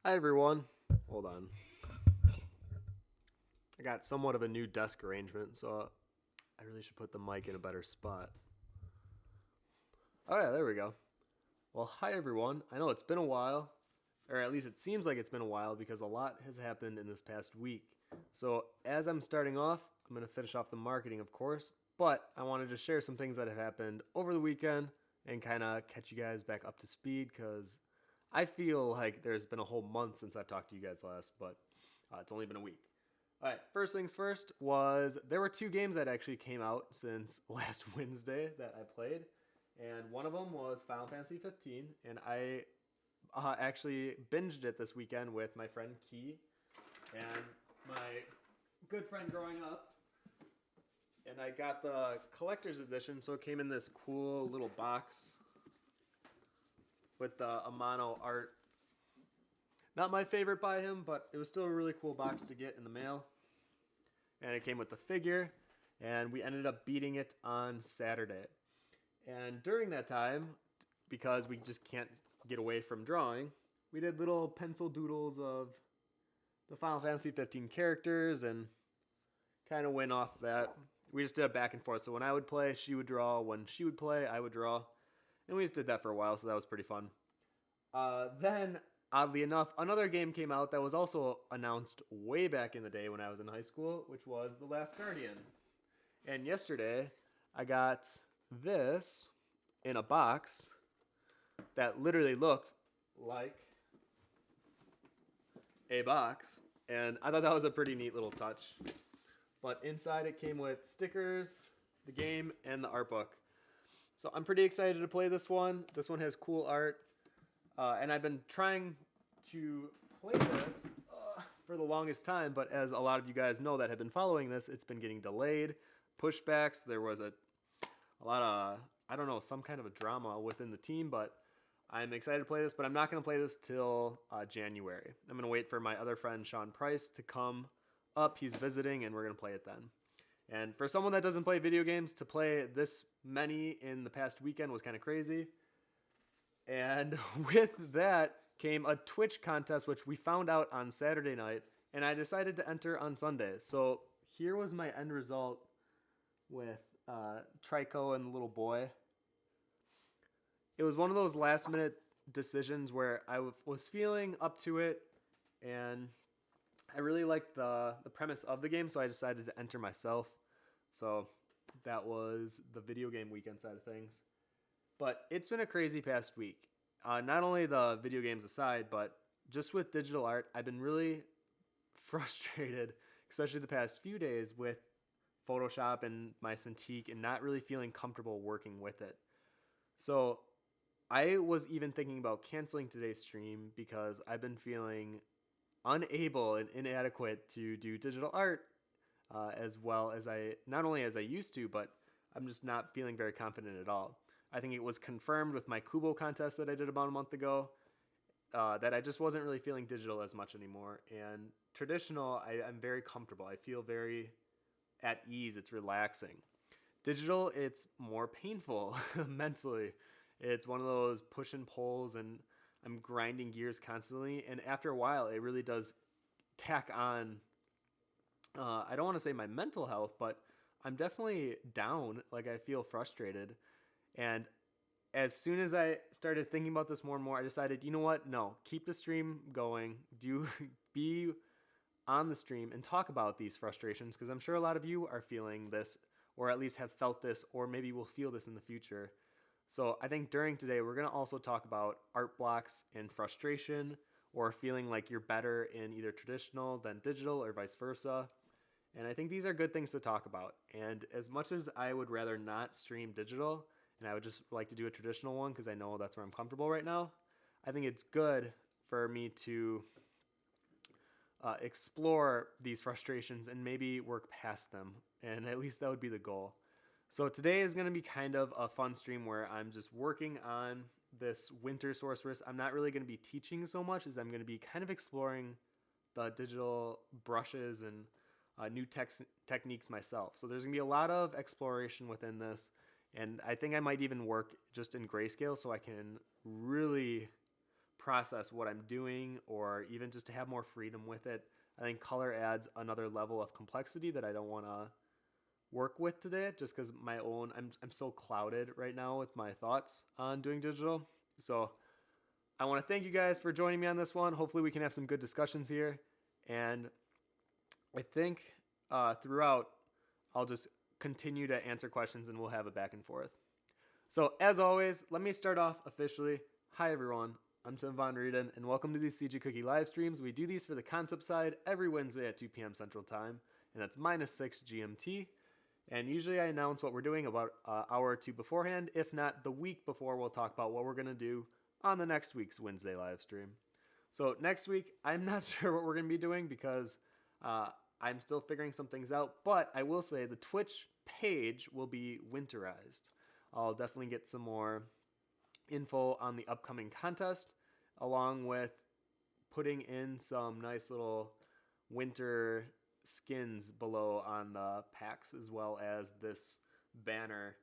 Hi everyone. Hold on. I got somewhat of a new desk arrangement, so I really should put the mic in a better spot. Oh yeah, there we go. Well, hi everyone. I know it's been a while, or at least it seems like it's been a while because a lot has happened in this past week. So, as I'm starting off, I'm going to finish off the marketing, of course, but I want to just share some things that have happened over the weekend and kind of catch you guys back up to speed because I feel like there's been a whole month since I've talked to you guys last, but it's only been a week. All right, first things first was there were two games that actually came out since last Wednesday that I played, and one of them was Final Fantasy 15, and I actually binged it this weekend with my friend Key and my good friend growing up. And I got the collector's edition, so it came in this cool little box with the Amano art. Not my favorite by him, but it was still a really cool box to get in the mail. And it came with the figure, and we ended up beating it on Saturday. And during that time, because we just can't get away from drawing, we did little pencil doodles of the Final Fantasy 15 characters and kind of went off that. We just did it back and forth. So when I would play, she would draw. When she would play, I would draw. And we just did that for a while, so that was pretty fun. Then, oddly enough, another game came out that was also announced way back in the day when I was in high school, which was The Last Guardian. And yesterday, I got this in a box that literally looked like a box. And I thought that was a pretty neat little touch. But inside it came with stickers, the game, and the art book. So I'm pretty excited to play this one. This one has cool art. And I've been trying to play this for the longest time, but as a lot of you guys know that have been following this, it's been getting delayed, pushbacks. There was a lot of, I don't know, some kind of a drama within the team, but I'm excited to play this, but I'm not going to play this till January. I'm going to wait for my other friend, Sean Price, to come up. He's visiting, and we're going to play it then. And for someone that doesn't play video games, to play this many in the past weekend was kind of crazy. And with that came a Twitch contest, which we found out on Saturday night, and I decided to enter on Sunday. So here was my end result with Trico and the little boy. It was one of those last minute decisions where I was feeling up to it, and I really liked the premise of the game, so I decided to enter myself. So that was the video game weekend side of things. But it's been a crazy past week. Not only the video games aside, but just with digital art, I've been really frustrated, especially the past few days with Photoshop and my Cintiq and not really feeling comfortable working with it. So I was even thinking about canceling today's stream because I've been feeling unable and inadequate to do digital art as well as not only as I used to, but I'm just not feeling very confident at all. I think it was confirmed with my Kubo contest that I did about a month ago that I just wasn't really feeling digital as much anymore. And traditional, I'm very comfortable. I feel very at ease. It's relaxing. Digital, it's more painful mentally. It's one of those push and pulls, and I'm grinding gears constantly. And after a while, it really does tack on. I don't want to say my mental health, but I'm definitely down. Like I feel frustrated. And as soon as I started thinking about this more and more, I decided, you know what? No, keep the stream going. Do be on the stream and talk about these frustrations because I'm sure a lot of you are feeling this or at least have felt this or maybe will feel this in the future. So I think during today, we're going to also talk about art blocks and frustration or feeling like you're better in either traditional than digital or vice versa. And I think these are good things to talk about. And as much as I would rather not stream digital, and I would just like to do a traditional one because I know that's where I'm comfortable right now, I think it's good for me to explore these frustrations and maybe work past them. And at least that would be the goal. So today is going to be kind of a fun stream where I'm just working on this Winter Sorceress. I'm not really going to be teaching so much as I'm going to be kind of exploring the digital brushes and new techniques myself. So there's going to be a lot of exploration within this. And I think I might even work just in grayscale so I can really process what I'm doing, or even just to have more freedom with it. I think color adds another level of complexity that I don't want to work with today, just because I'm so clouded right now with my thoughts on doing digital. So I want to thank you guys for joining me on this one. Hopefully we can have some good discussions here. And I think throughout, I'll just continue to answer questions and we'll have a back and forth. So as always, let me start off officially. Hi everyone, I'm Tim Von Rieden, and welcome to these CG Cookie live streams. We do these for the concept side every Wednesday at 2 p.m. Central Time, and that's -6 GMT. And usually I announce what we're doing about an hour or two beforehand. If not, the week before, we'll talk about what we're going to do on the next week's Wednesday live stream. So next week, I'm not sure what we're going to be doing because I'm still figuring some things out. But I will say the Twitch page will be winterized. I'll definitely get some more info on the upcoming contest, along with putting in some nice little winter skins below on the packs, as well as this banner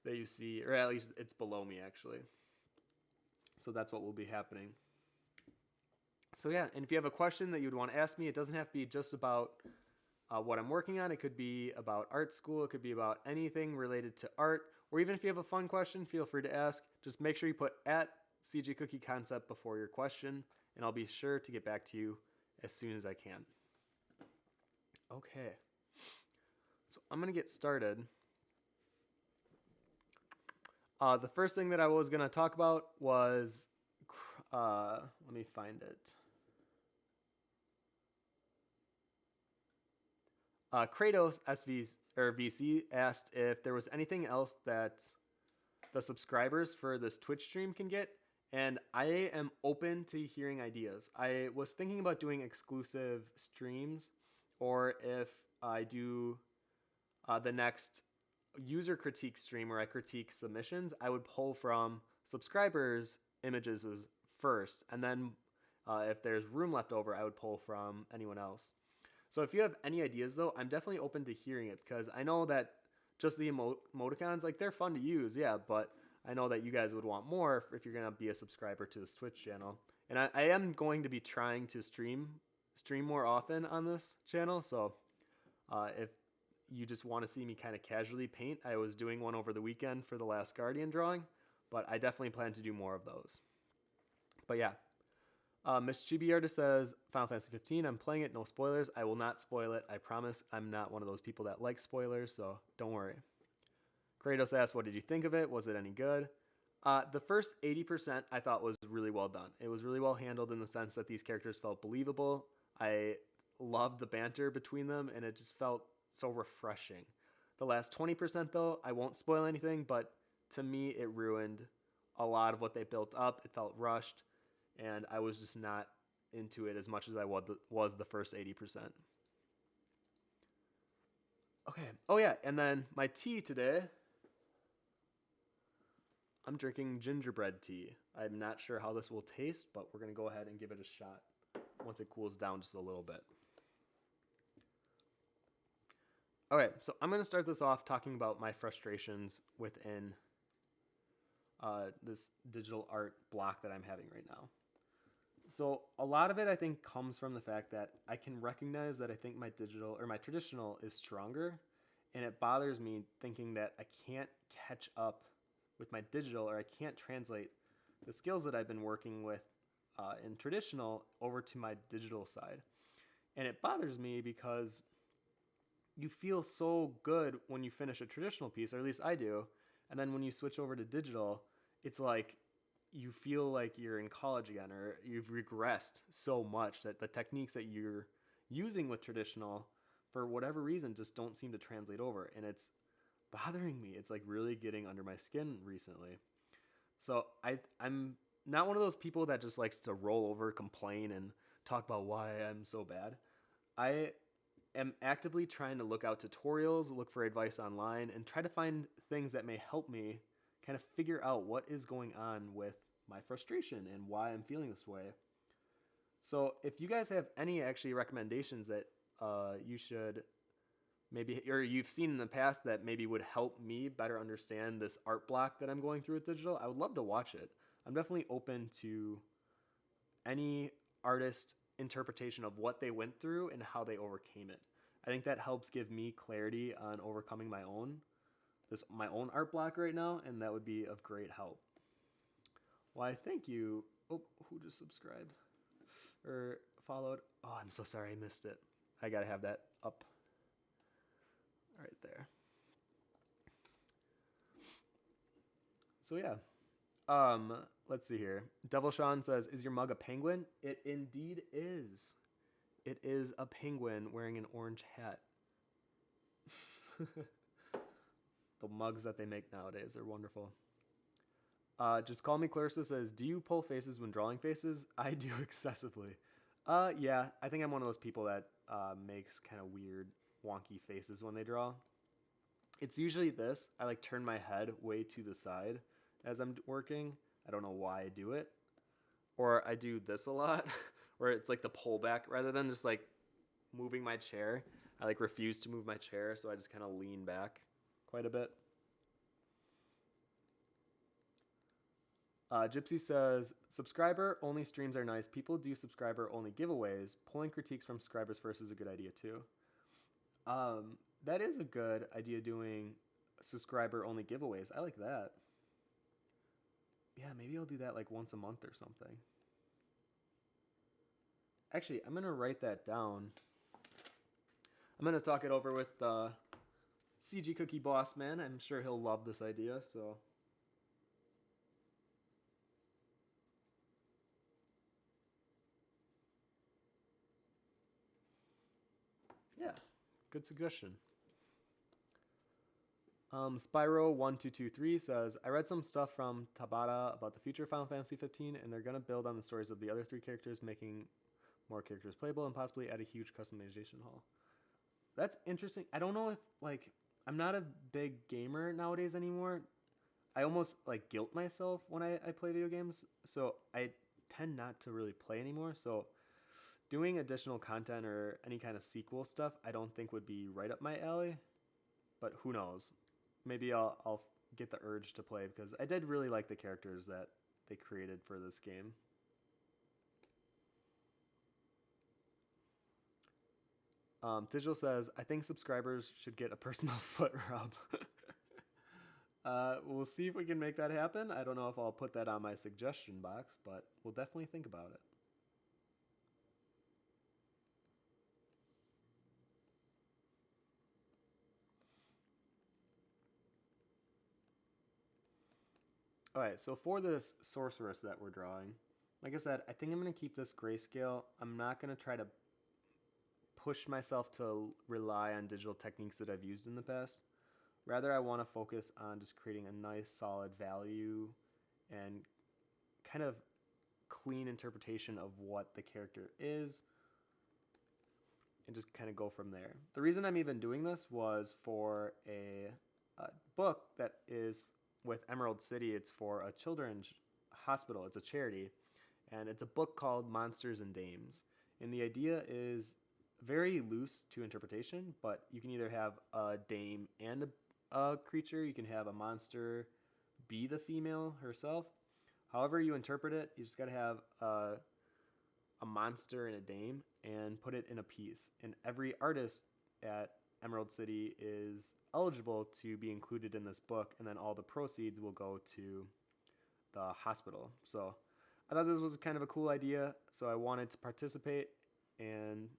that you see, or at least it's below me actually. So that's what will be happening. So yeah, and if you have a question that you'd want to ask me, it doesn't have to be just about what I'm working on. It could be about art school. It could be about anything related to art. Or even if you have a fun question, feel free to ask. Just make sure you put @CG Cookie Concept before your question, and I'll be sure to get back to you as soon as I can. Okay, so I'm going to get started. The first thing that I was going to talk about was, let me find it. Kratos VC asked if there was anything else that the subscribers for this Twitch stream can get, and I am open to hearing ideas. I was thinking about doing exclusive streams, or if I do the next user critique stream where I critique submissions, I would pull from subscribers' images first, and then if there's room left over, I would pull from anyone else. So if you have any ideas, though, I'm definitely open to hearing it, because I know that just the emoticons, like, they're fun to use, yeah, but I know that you guys would want more if you're going to be a subscriber to this Twitch channel. And I am going to be trying to stream more often on this channel, so if you just want to see me kind of casually paint, I was doing one over the weekend for the Last Guardian drawing, but I definitely plan to do more of those. But yeah. Miss Chibi Artist says, Final Fantasy 15, I'm playing it, no spoilers. I will not spoil it, I promise. I'm not one of those people that like spoilers, so don't worry. Kratos asked, what did you think of it? Was it any good? The first 80% I thought was really well done. It was really well handled in the sense that these characters felt believable. I loved the banter between them, and it just felt so refreshing. The last 20%, though, I won't spoil anything, but to me, it ruined a lot of what they built up. It felt rushed, and I was just not into it as much as I was the first 80%. Okay. Oh, yeah, and then my tea today, I'm drinking gingerbread tea. I'm not sure how this will taste, but we're going to go ahead and give it a shot once it cools down just a little bit. All right, so I'm going to start this off talking about my frustrations within this digital art block that I'm having right now. So a lot of it, I think, comes from the fact that I can recognize that I think my digital or my traditional is stronger, and it bothers me thinking that I can't catch up with my digital, or I can't translate the skills that I've been working with in traditional over to my digital side. And it bothers me because you feel so good when you finish a traditional piece, or at least I do, and then when you switch over to digital, it's like you feel like you're in college again, or you've regressed so much that the techniques that you're using with traditional, for whatever reason, just don't seem to translate over. And it's bothering me. It's like really getting under my skin recently. So I'm not one of those people that just likes to roll over, complain, and talk about why I'm so bad. I am actively trying to look out tutorials, look for advice online, and try to find things that may help me kind of figure out what is going on with my frustration and why I'm feeling this way. So if you guys have any actually recommendations that you should maybe, or you've seen in the past that maybe would help me better understand this art block that I'm going through with digital, I would love to watch it. I'm definitely open to any artist interpretation of what they went through and how they overcame it. I think that helps give me clarity on overcoming my own art block right now, and that would be of great help. Why, thank you. Oh, who just subscribed or followed? Oh, I'm so sorry I missed it. I gotta have that up right there. So yeah. Let's see here. Devil Sean says, "Is your mug a penguin?" It indeed is. It is a penguin wearing an orange hat. The mugs that they make nowadays are wonderful. Just Call Me Clarissa says, "Do you pull faces when drawing faces?" I do excessively. Yeah, I think I'm one of those people that makes kind of weird, wonky faces when they draw. It's usually this. I like turn my head way to the side as I'm working. I don't know why I do it. Or I do this a lot, where it's like the pullback rather than just like moving my chair. I like refuse to move my chair, so I just kind of lean back quite a bit. Gypsy says, "Subscriber only streams are nice. People do subscriber only giveaways. Pulling critiques from subscribers first is a good idea too." That is a good idea, doing subscriber only giveaways. I like that. Yeah, maybe I'll do that like once a month or something. Actually, I'm going to write that down. I'm going to talk it over with the CG Cookie Boss Man. I'm sure he'll love this idea, so. Yeah, good suggestion. Spyro1223 says, "I read some stuff from Tabata about the future Final Fantasy 15, and they're going to build on the stories of the other 3 characters, making more characters playable and possibly add a huge customization hall." That's interesting. I don't know if, like, I'm not a big gamer nowadays anymore. I almost, like, guilt myself when I play video games, so I tend not to really play anymore. So doing additional content or any kind of sequel stuff, I don't think would be right up my alley, but who knows? Maybe I'll get the urge to play, because I did really like the characters that they created for this game. Digital says, "I think subscribers should get a personal foot rub." We'll see if we can make that happen. I don't know if I'll put that on my suggestion box, but we'll definitely think about it. All right, so for this sorceress that we're drawing, like I said, I think I'm going to keep this grayscale. I'm not going to try to push myself to rely on digital techniques that I've used in the past. Rather, I want to focus on just creating a nice, solid value and kind of clean interpretation of what the character is, and just kind of go from there. The reason I'm even doing this was for a book that is with Emerald City. It's for a children's hospital. It's a charity, and it's a book called Monsters and Dames. And the idea is very loose to interpretation, but you can either have a dame and a creature. You can have a monster be the female herself. However you interpret it, you just got to have a monster and a dame and put it in a piece. And every artist at Emerald City is eligible to be included in this book, and then all the proceeds will go to the hospital. So I thought this was kind of a cool idea, so I wanted to participate, and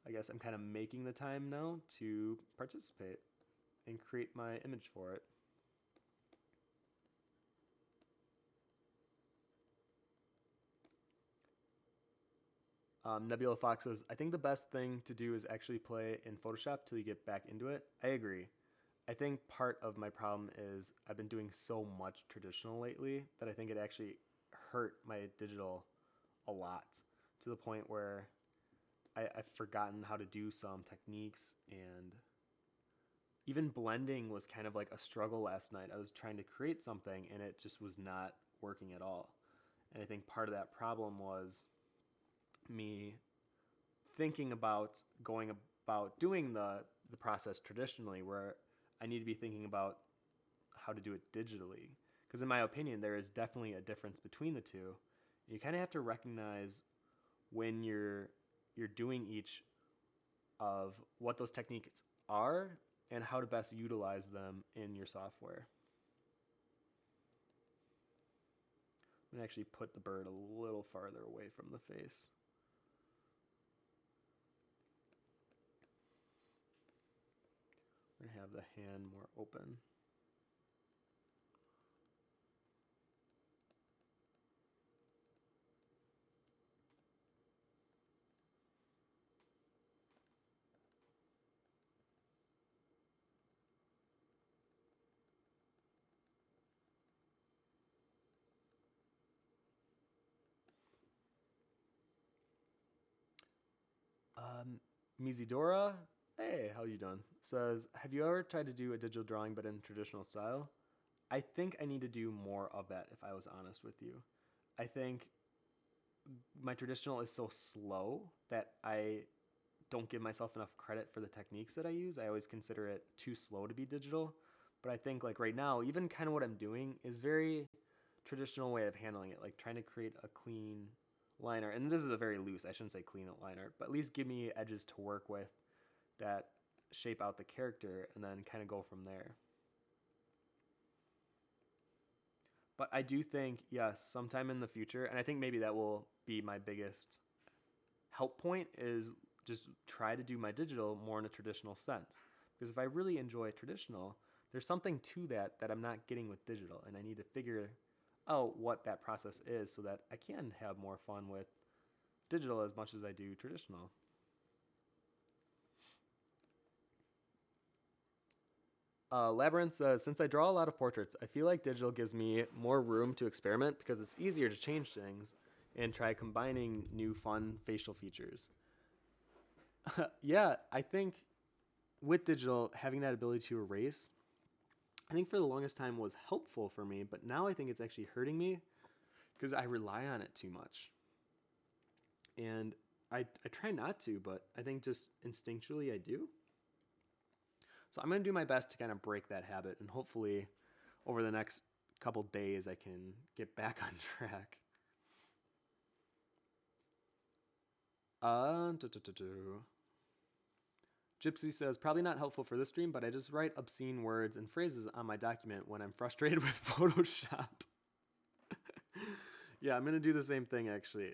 I guess I'm kind of making the time now to participate and create my image for it. Nebula Fox says, "I think the best thing to do is actually play in Photoshop till you get back into it." I agree. I think part of my problem is I've been doing so much traditional lately that I think it actually hurt my digital a lot, to the point where I've forgotten how to do some techniques, and even blending was kind of like a struggle last night. I was trying to create something and it just was not working at all. And I think part of that problem was me thinking about going about doing the process traditionally, where I need to be thinking about how to do it digitally. Because in my opinion, there is definitely a difference between the two. You kind of have to recognize when you're doing each of what those techniques are and how to best utilize them in your software. I'm going to actually put the bird a little farther away from the face. We're going to have the hand more open. Mizidora, hey, how you doing? Says, have you ever tried to do a digital drawing but in traditional style? I think I need to do more of that, if I was honest with you. I think my traditional is so slow that I don't give myself enough credit for the techniques that I use. I always consider it too slow to be digital. But I think like right now, even kind of what I'm doing is very traditional way of handling it, like trying to create a clean line art. And this is a very loose, I shouldn't say clean line art, but at least give me edges to work with that shape out the character and then kind of go from there. But I do think, yes, sometime in the future, and I think maybe that will be my biggest help point, is just try to do my digital more in a traditional sense. Because if I really enjoy traditional, there's something to that that I'm not getting with digital, and I need to figure out what that process is so that I can have more fun with digital as much as I do traditional. Labyrinth says, since I draw a lot of portraits, I feel like digital gives me more room to experiment because it's easier to change things and try combining new fun facial features. Yeah, I think with digital, having that ability to erase, I think for the longest time was helpful for me, but now I think it's actually hurting me because I rely on it too much. And I try not to, but I think just instinctually I do. So I'm going to do my best to kind of break that habit, and hopefully over the next couple days I can get back on track. Gypsy says, probably not helpful for this stream, but I just write obscene words and phrases on my document when I'm frustrated with Photoshop. Yeah, I'm going to do the same thing actually.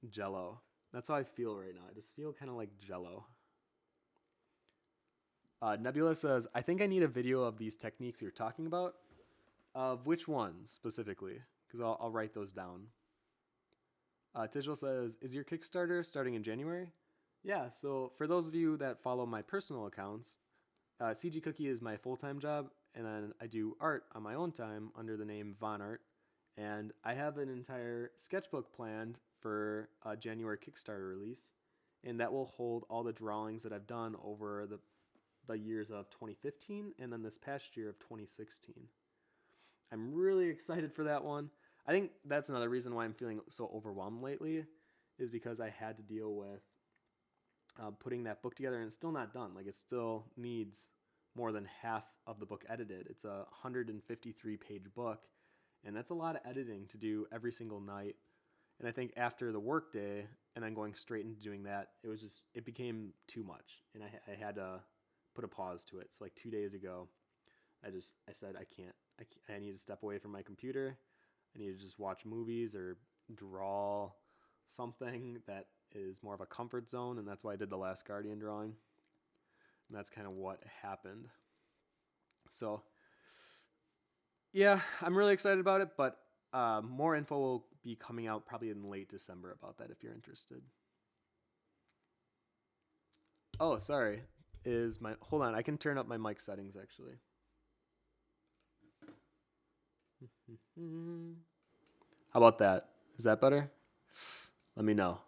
Jello. That's how I feel right now. I just feel kind of like Jello. Nebula says, I think I need a video of these techniques you're talking about. Of which ones specifically? Because I'll write those down. Tijal says, is your Kickstarter starting in January? Yeah, so for those of you that follow my personal accounts, CG Cookie is my full-time job, and then I do art on my own time under the name Von Art. And I have an entire sketchbook planned for a January Kickstarter release, and that will hold all the drawings that I've done over the years of 2015 and then this past year of 2016. I'm really excited for that one. I think that's another reason why I'm feeling so overwhelmed lately, is because I had to deal with putting that book together, and it's still not done. Like, it still needs more than half of the book edited. It's a 153-page book, and that's a lot of editing to do every single night. And I think after the work day and then going straight into doing that, it became too much, and I had to put a pause to it. So like 2 days ago, I said, I need to step away from my computer. I need to just watch movies or draw something that is more of a comfort zone. And that's why I did the Last Guardian drawing. And that's kind of what happened. So yeah, I'm really excited about it, but more info will be coming out probably in late December about that if you're interested. Oh, sorry. Hold on, I can turn up my mic settings actually. How about that? Is that better? Let me know.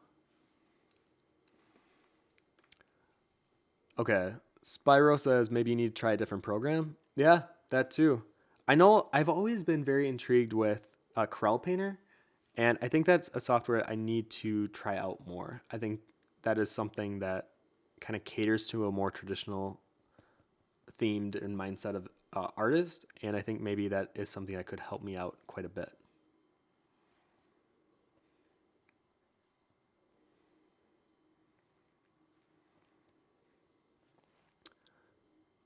Okay. Spyro says maybe you need to try a different program. Yeah, that too. I know I've always been very intrigued with Corel Painter, and I think that's a software I need to try out more. I think that is something that kind of caters to a more traditional themed and mindset of artist, and I think maybe that is something that could help me out quite a bit.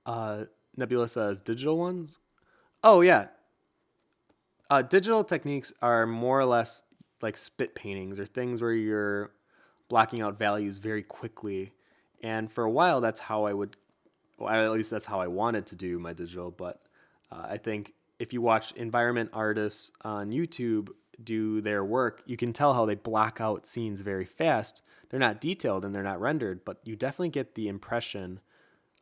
Uh, Nebula says digital ones. Oh yeah, digital techniques are more or less like spit paintings or things where you're blocking out values very quickly. And for a while, that's how I would, well, at least that's how I wanted to do my digital. But I think if you watch environment artists on YouTube do their work, you can tell how they block out scenes very fast. They're not detailed and they're not rendered, but you definitely get the impression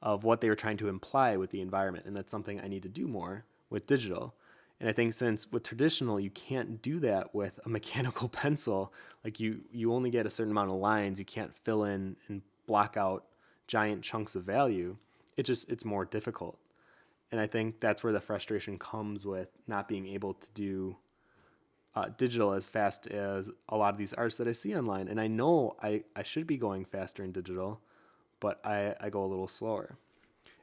of what they were trying to imply with the environment. And that's something I need to do more with digital. And I think since with traditional, you can't do that with a mechanical pencil. Like you only get a certain amount of lines. You can't fill in and block out giant chunks of value. It's more difficult. And I think that's where the frustration comes with not being able to do digital as fast as a lot of these artists that I see online. And I know I should be going faster in digital, but I go a little slower.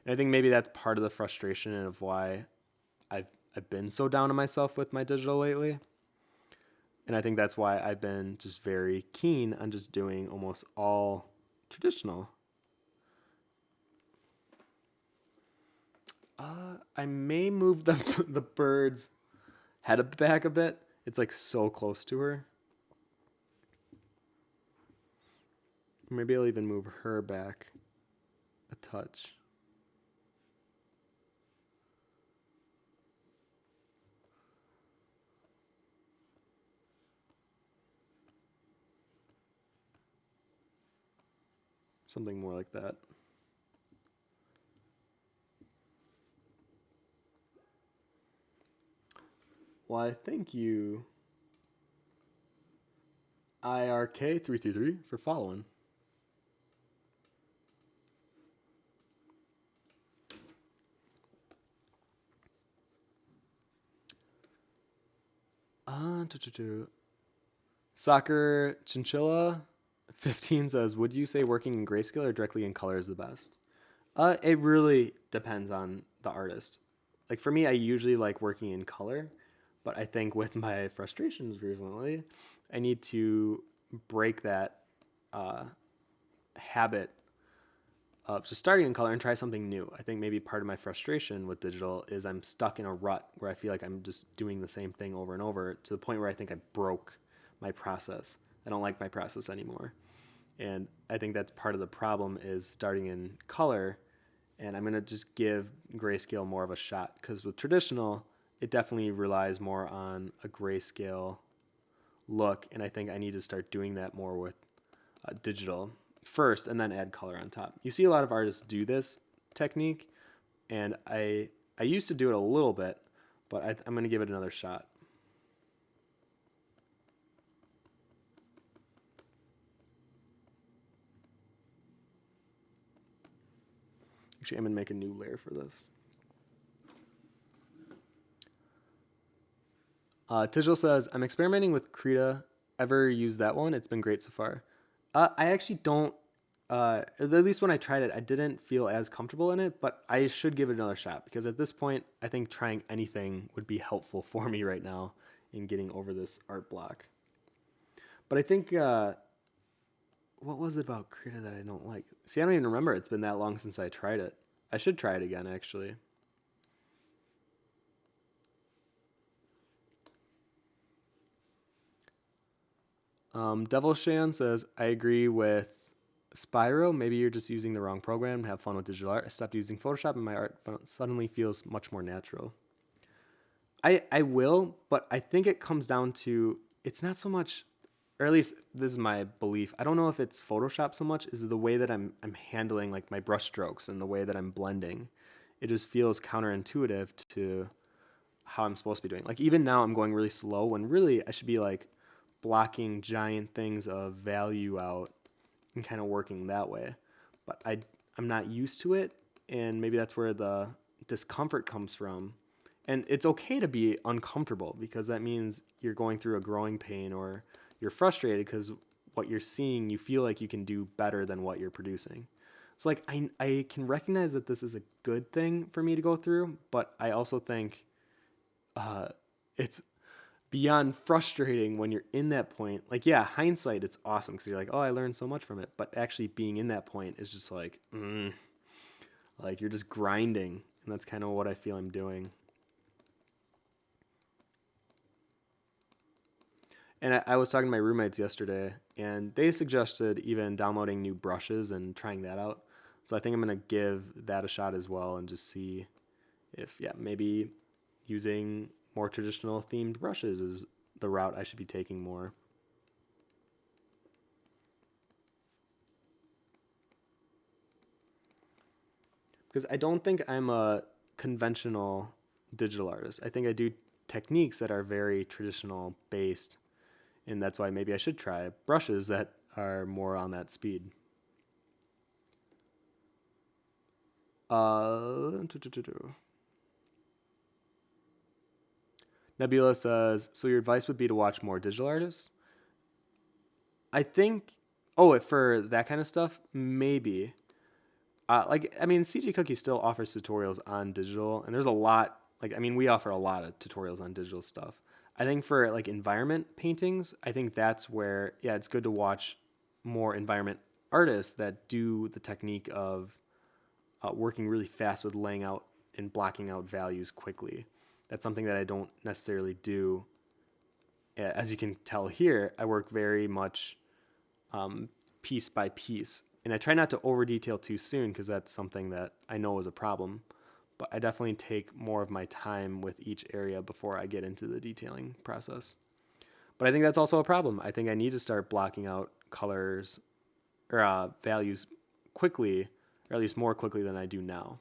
And I think maybe that's part of the frustration of why I've been so down on myself with my digital lately. And I think that's why I've been just very keen on just doing almost all traditional. I may move the the bird's head back a bit. It's like so close to her. Maybe I'll even move her back a touch. Something more like that. Why, thank you, IRK333, for following. Uh, Soccer Chinchilla 15 says, would you say working in grayscale or directly in color is the best? It really depends on the artist. Like for me, I usually like working in color, but I think with my frustrations recently, I need to break that uh, habit of just starting in color and try something new. I think maybe part of my frustration with digital is I'm stuck in a rut where I feel like I'm just doing the same thing over and over to the point where I think I broke my process. I don't like my process anymore. And I think that's part of the problem is starting in color. And I'm going to just give grayscale more of a shot because with traditional, it definitely relies more on a grayscale look. And I think I need to start doing that more with digital first and then add color on top. You see a lot of artists do this technique, and I used to do it a little bit, but I'm going to give it another shot. Actually, I'm going to make a new layer for this. Tigil says, I'm experimenting with Krita. Ever used that one? It's been great so far. I actually don't, at least when I tried it, I didn't feel as comfortable in it, but I should give it another shot because at this point, I think trying anything would be helpful for me right now in getting over this art block. But I think, what was it about Krita that I don't like? See, I don't even remember. It's been that long since I tried it. I should try it again, actually. Devil Shan says, I agree with Spyro. Maybe you're just using the wrong program. Have fun with digital art. I stopped using Photoshop and my art suddenly feels much more natural. I will, but I think it comes down to it's not so much, or at least this is my belief. I don't know if it's Photoshop so much is the way that I'm handling like my brush strokes and the way that I'm blending. It just feels counterintuitive to how I'm supposed to be doing. Like even now I'm going really slow when really I should be like blocking giant things of value out and kind of working that way. But I'm not used to it, and maybe that's where the discomfort comes from. And it's okay to be uncomfortable because that means you're going through a growing pain or you're frustrated because what you're seeing, you feel like you can do better than what you're producing. So like I can recognize that this is a good thing for me to go through, but I also think it's beyond frustrating when you're in that point. Like, yeah, hindsight, it's awesome because you're like, oh, I learned so much from it. But actually being in that point is just like, Like you're just grinding, and that's kind of what I feel I'm doing. And I was talking to my roommates yesterday, and they suggested even downloading new brushes and trying that out. So I think I'm gonna give that a shot as well, and just see if maybe using more traditional themed brushes is the route I should be taking more. Because I don't think I'm a conventional digital artist. I think I do techniques that are very traditional based, and that's why maybe I should try brushes that are more on that speed. Uh, Nebula says, so your advice would be to watch more digital artists? I think, oh, for that kind of stuff, maybe. CG Cookie still offers tutorials on digital, and there's a lot. We offer a lot of tutorials on digital stuff. I think for like environment paintings, I think that's where, it's good to watch more environment artists that do the technique of working really fast with laying out and blocking out values quickly. That's something that I don't necessarily do. As you can tell here, I work very much piece by piece. And I try not to over detail too soon because that's something that I know is a problem. But I definitely take more of my time with each area before I get into the detailing process. But I think that's also a problem. I think I need to start blocking out colors or values quickly, or at least more quickly than I do now.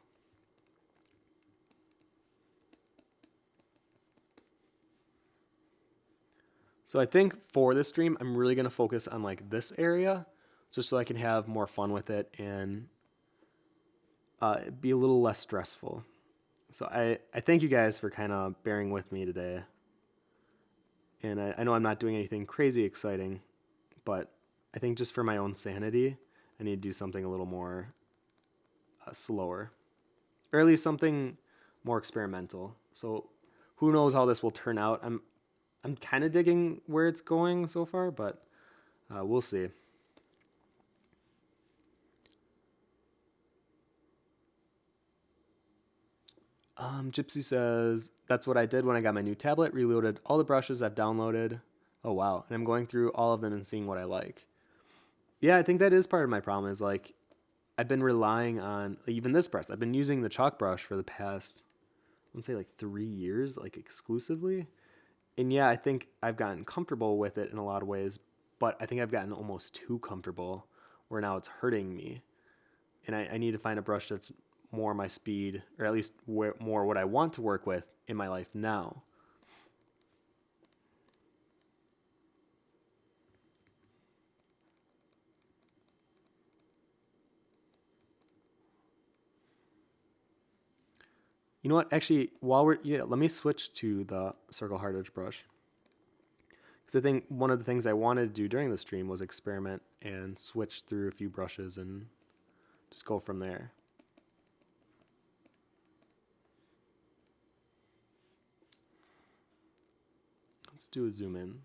So I think for this stream, I'm really going to focus on like this area just so I can have more fun with it and be a little less stressful. So I thank you guys for kind of bearing with me today. And I know I'm not doing anything crazy exciting, but I think just for my own sanity, I need to do something a little more slower, or at least something more experimental. So who knows how this will turn out? I'm kind of digging where it's going so far, but we'll see. Gypsy says, that's what I did when I got my new tablet, reloaded all the brushes I've downloaded. Oh, wow. And I'm going through all of them and seeing what I like. Yeah, I think that is part of my problem is like, I've been relying on even this brush. I've been using the chalk brush for the past, I would say like 3 years, like exclusively. And yeah, I think I've gotten comfortable with it in a lot of ways, but I think I've gotten almost too comfortable where now it's hurting me. And I need to find a brush that's more my speed, or at least more what I want to work with in my life now. You know what? Actually, let me switch to the circle hard edge brush. Because I think one of the things I wanted to do during the stream was experiment and switch through a few brushes and just go from there. Let's do a zoom in.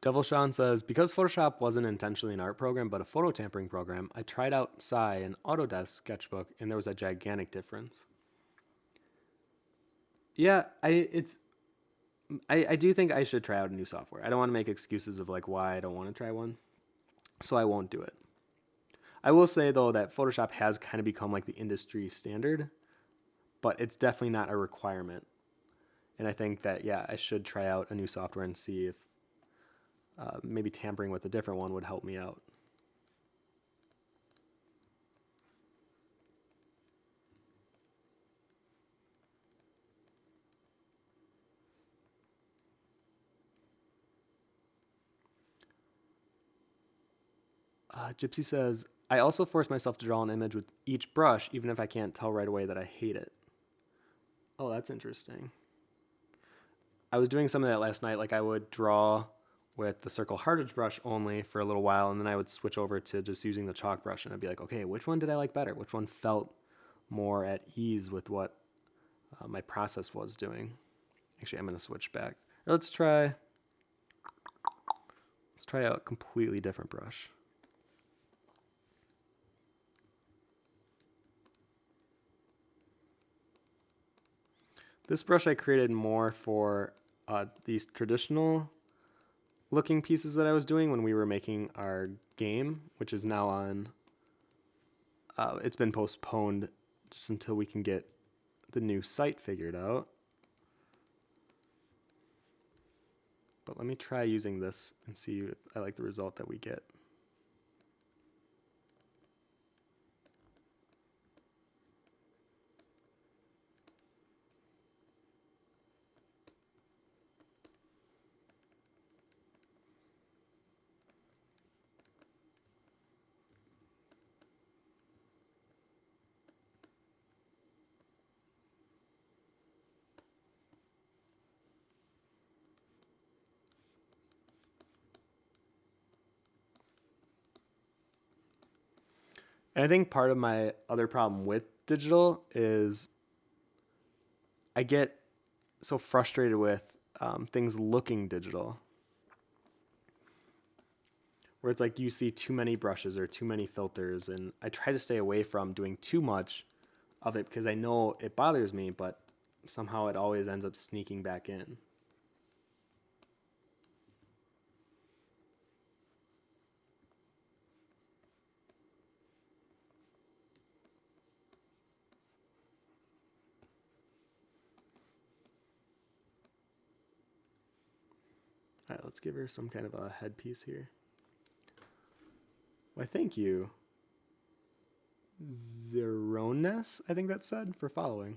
Devil Sean says, because Photoshop wasn't intentionally an art program but a photo tampering program, I tried out Psy and Autodesk Sketchbook, and there was a gigantic difference. Yeah, I do think I should try out a new software. I don't want to make excuses of like why I don't want to try one, so I won't do it. I will say though that Photoshop has kind of become like the industry standard, but it's definitely not a requirement. And I think that I should try out a new software and see if maybe tampering with a different one would help me out. Gypsy says, I also force myself to draw an image with each brush, even if I can't tell right away that I hate it. Oh, that's interesting. I was doing some of that last night. Like I would draw with the circle hardage brush only for a little while, and then I would switch over to just using the chalk brush, and I'd be like, okay, which one did I like better? Which one felt more at ease with what my process was doing? Actually, I'm going to switch back. Let's try a completely different brush. This brush I created more for these traditional looking pieces that I was doing when we were making our game, which is now on, it's been postponed just until we can get the new site figured out. But let me try using this and see if I like the result that we get. And I think part of my other problem with digital is I get so frustrated with things looking digital, where it's like you see too many brushes or too many filters, and I try to stay away from doing too much of it because I know it bothers me, but somehow it always ends up sneaking back in. All right, let's give her some kind of a headpiece here. Why, thank you, Zerones, I think that said, for following.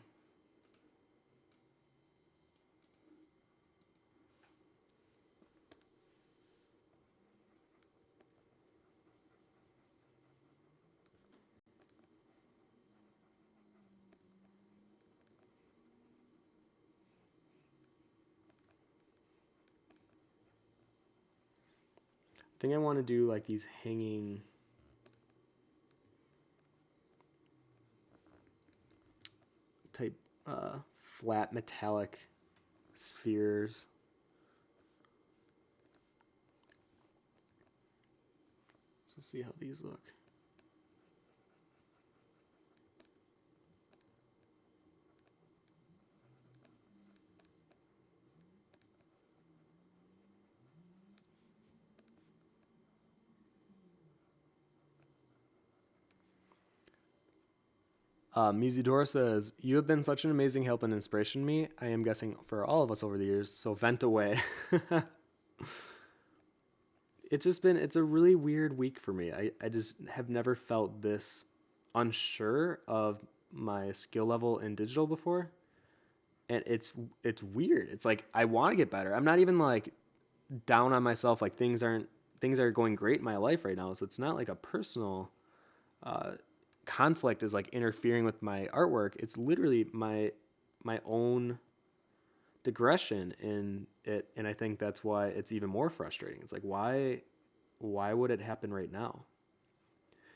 I think I want to do like these hanging type flat metallic spheres. So see how these look. Mizidora says, you have been such an amazing help and inspiration to me. I am guessing for all of us over the years, so vent away. It's a really weird week for me. I just have never felt this unsure of my skill level in digital before. And it's weird. It's like I want to get better. I'm not even like down on myself. Like things are going great in my life right now. So it's not like a personal conflict is like interfering with my artwork. It's literally my own digression in it, and I think that's why it's even more frustrating. It's like why would it happen right now?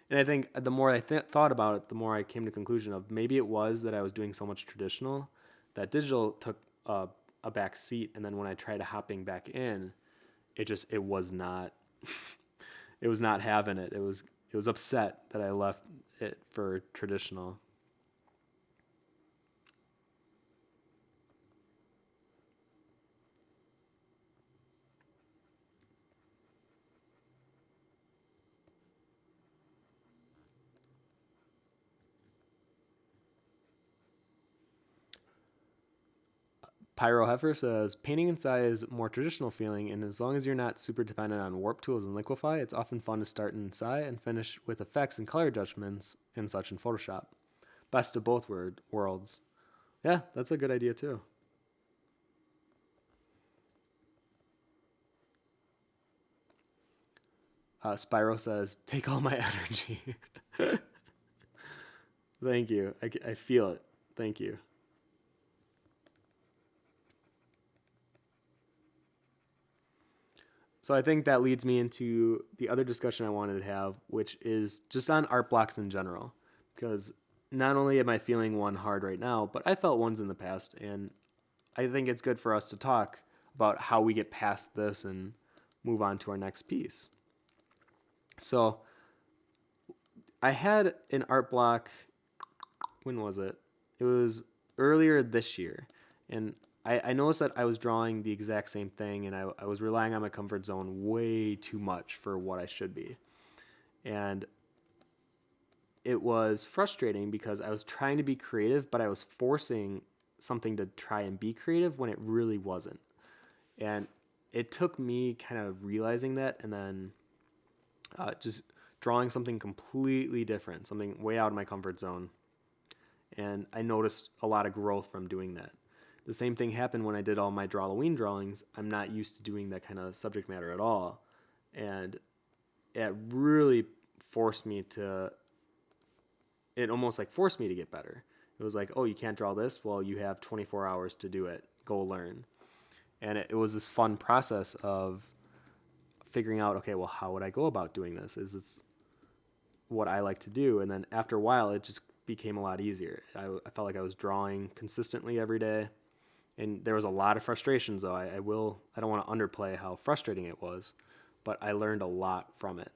And I think the more I thought about it, the more I came to the conclusion of maybe it was that I was doing so much traditional that digital took a back seat, and then when I tried hopping back in, it was not it was not having it. It was upset that I left it for traditional. Pyro Heifer says, painting inside is more traditional feeling, and as long as you're not super dependent on warp tools and liquify, it's often fun to start inside and finish with effects and color judgments and such in Photoshop. Best of both worlds. Yeah, that's a good idea too. Spyro says, "Take all my energy." Thank you. I feel it. Thank you. So I think that leads me into the other discussion I wanted to have, which is just on art blocks in general. Because not only am I feeling one hard right now, but I felt ones in the past. And I think it's good for us to talk about how we get past this and move on to our next piece. So I had an art block. When was it? It was earlier this year. And I noticed that I was drawing the exact same thing, and I was relying on my comfort zone way too much for what I should be. And it was frustrating because I was trying to be creative, but I was forcing something to try and be creative when it really wasn't. And it took me kind of realizing that and then just drawing something completely different, something way out of my comfort zone. And I noticed a lot of growth from doing that. The same thing happened when I did all my Drawloween drawings. I'm not used to doing that kind of subject matter at all. And it really forced me to, it almost like forced me to get better. It was like, oh, you can't draw this? Well, you have 24 hours to do it. Go learn. And it was this fun process of figuring out, okay, well, how would I go about doing this? Is this what I like to do? And then after a while, it just became a lot easier. I felt like I was drawing consistently every day. And there was a lot of frustrations, though. I don't want to underplay how frustrating it was, but I learned a lot from it.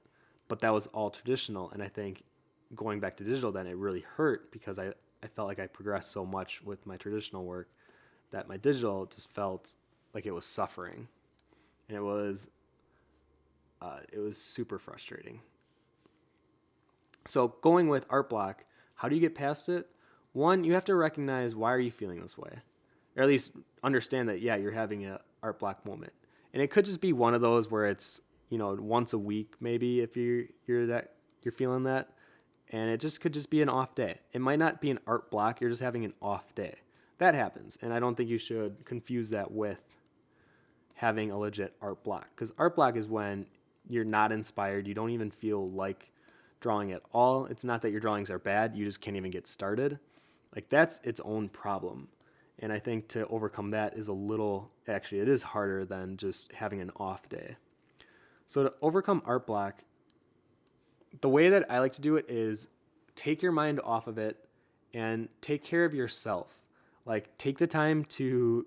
But that was all traditional. And I think going back to digital, then it really hurt because I felt like I progressed so much with my traditional work that my digital just felt like it was suffering. And it was super frustrating. So going with art block, how do you get past it? One, you have to recognize, why are you feeling this way? Or at least understand that, yeah, you're having an art block moment. And it could just be one of those where it's, once a week maybe, if you're feeling that. And it just could just be an off day. It might not be an art block, you're just having an off day. That happens. And I don't think you should confuse that with having a legit art block. Because art block is when you're not inspired, you don't even feel like drawing at all. It's not that your drawings are bad, you just can't even get started. Like, that's its own problem. And I think to overcome that is it is harder than just having an off day. So to overcome art block, the way that I like to do it is take your mind off of it and take care of yourself. Like, take the time to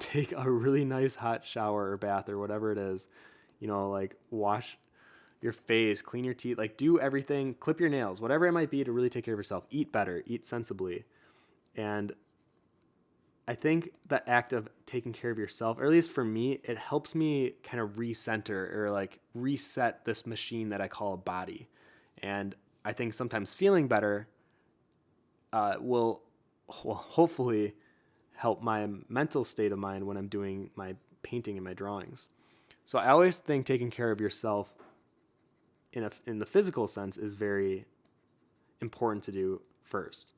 take a really nice hot shower or bath or whatever it is. Like, wash your face, clean your teeth, like, do everything, clip your nails, whatever it might be, to really take care of yourself. Eat better, eat sensibly. And I think the act of taking care of yourself, or at least for me, it helps me kind of recenter or like reset this machine that I call a body. And I think sometimes feeling better will hopefully help my mental state of mind when I'm doing my painting and my drawings. So I always think taking care of yourself in the physical sense is very important to do first.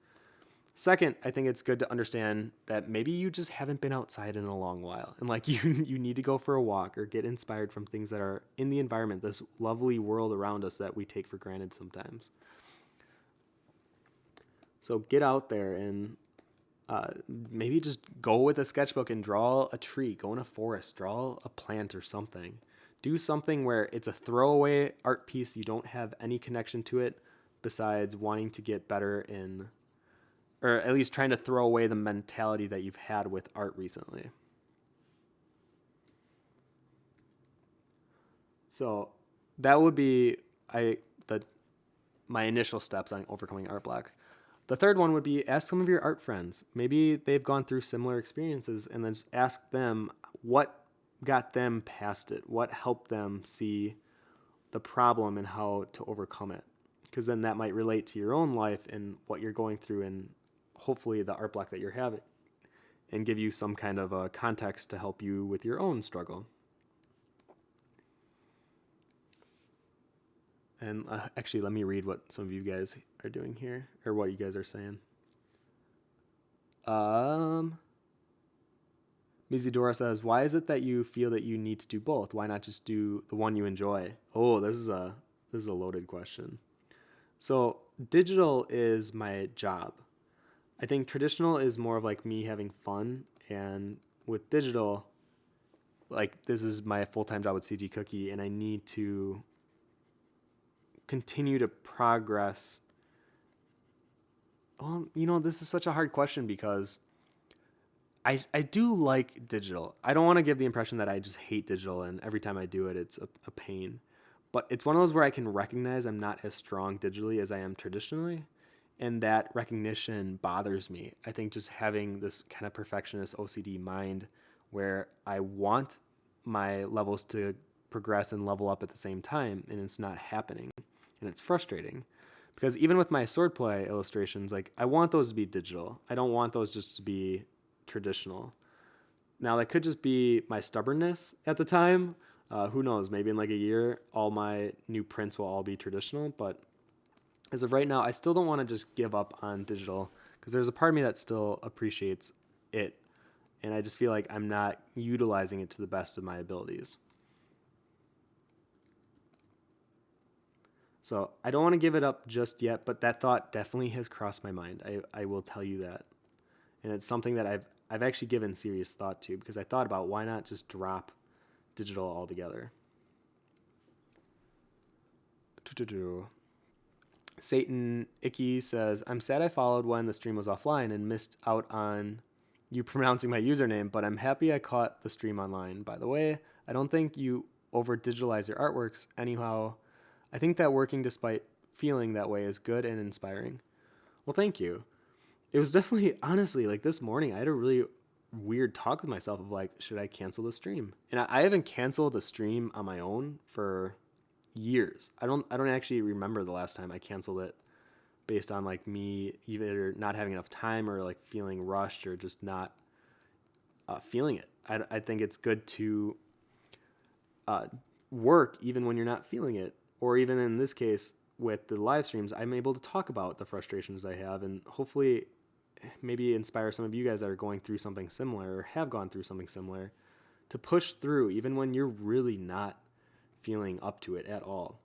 Second, I think it's good to understand that maybe you just haven't been outside in a long while, and like you need to go for a walk or get inspired from things that are in the environment, this lovely world around us that we take for granted sometimes. So get out there and maybe just go with a sketchbook and draw a tree, go in a forest, draw a plant or something. Do something where it's a throwaway art piece, you don't have any connection to it besides wanting to get better or at least trying to throw away the mentality that you've had with art recently. So that would be my initial steps on overcoming art block. The third one would be ask some of your art friends. Maybe they've gone through similar experiences, and then just ask them what got them past it, what helped them see the problem and how to overcome it. Because then that might relate to your own life and what you're going through and hopefully the art block that you're having, and give you some kind of a context to help you with your own struggle. And actually, let me read what some of you guys are doing here, or what you guys are saying. Mizidora says, why is it that you feel that you need to do both? Why not just do the one you enjoy? Oh, this is a loaded question. So digital is my job. I think traditional is more of like me having fun, and with digital, like this is my full-time job with CG Cookie, and I need to continue to progress. Well, this is such a hard question because I do like digital. I don't want to give the impression that I just hate digital and every time I do it, it's a pain. But it's one of those where I can recognize I'm not as strong digitally as I am traditionally. And that recognition bothers me. I think just having this kind of perfectionist OCD mind where I want my levels to progress and level up at the same time, and it's not happening. And it's frustrating. Because even with my swordplay illustrations, like I want those to be digital. I don't want those just to be traditional. Now that could just be my stubbornness at the time. Who knows? Maybe in like a year, all my new prints will all be traditional. But as of right now, I still don't want to just give up on digital because there's a part of me that still appreciates it. And I just feel like I'm not utilizing it to the best of my abilities. So I don't want to give it up just yet, but that thought definitely has crossed my mind. I will tell you that. And it's something that I've actually given serious thought to because I thought about why not just drop digital altogether. Satan Icky says, I'm sad I followed when the stream was offline and missed out on you pronouncing my username, but I'm happy I caught the stream online. By the way, I don't think you over digitalize your artworks. Anyhow, I think that working despite feeling that way is good and inspiring. Well, thank you. It was definitely, honestly, like this morning, I had a really weird talk with myself of like, should I cancel the stream? And I haven't canceled a stream on my own for years. I don't actually remember the last time I canceled it based on like me either not having enough time or like feeling rushed or just not feeling it. I think it's good to work even when you're not feeling it, or even in this case with the live streams, I'm able to talk about the frustrations I have and hopefully maybe inspire some of you guys that are going through something similar or have gone through something similar to push through even when you're really not feeling up to it at all.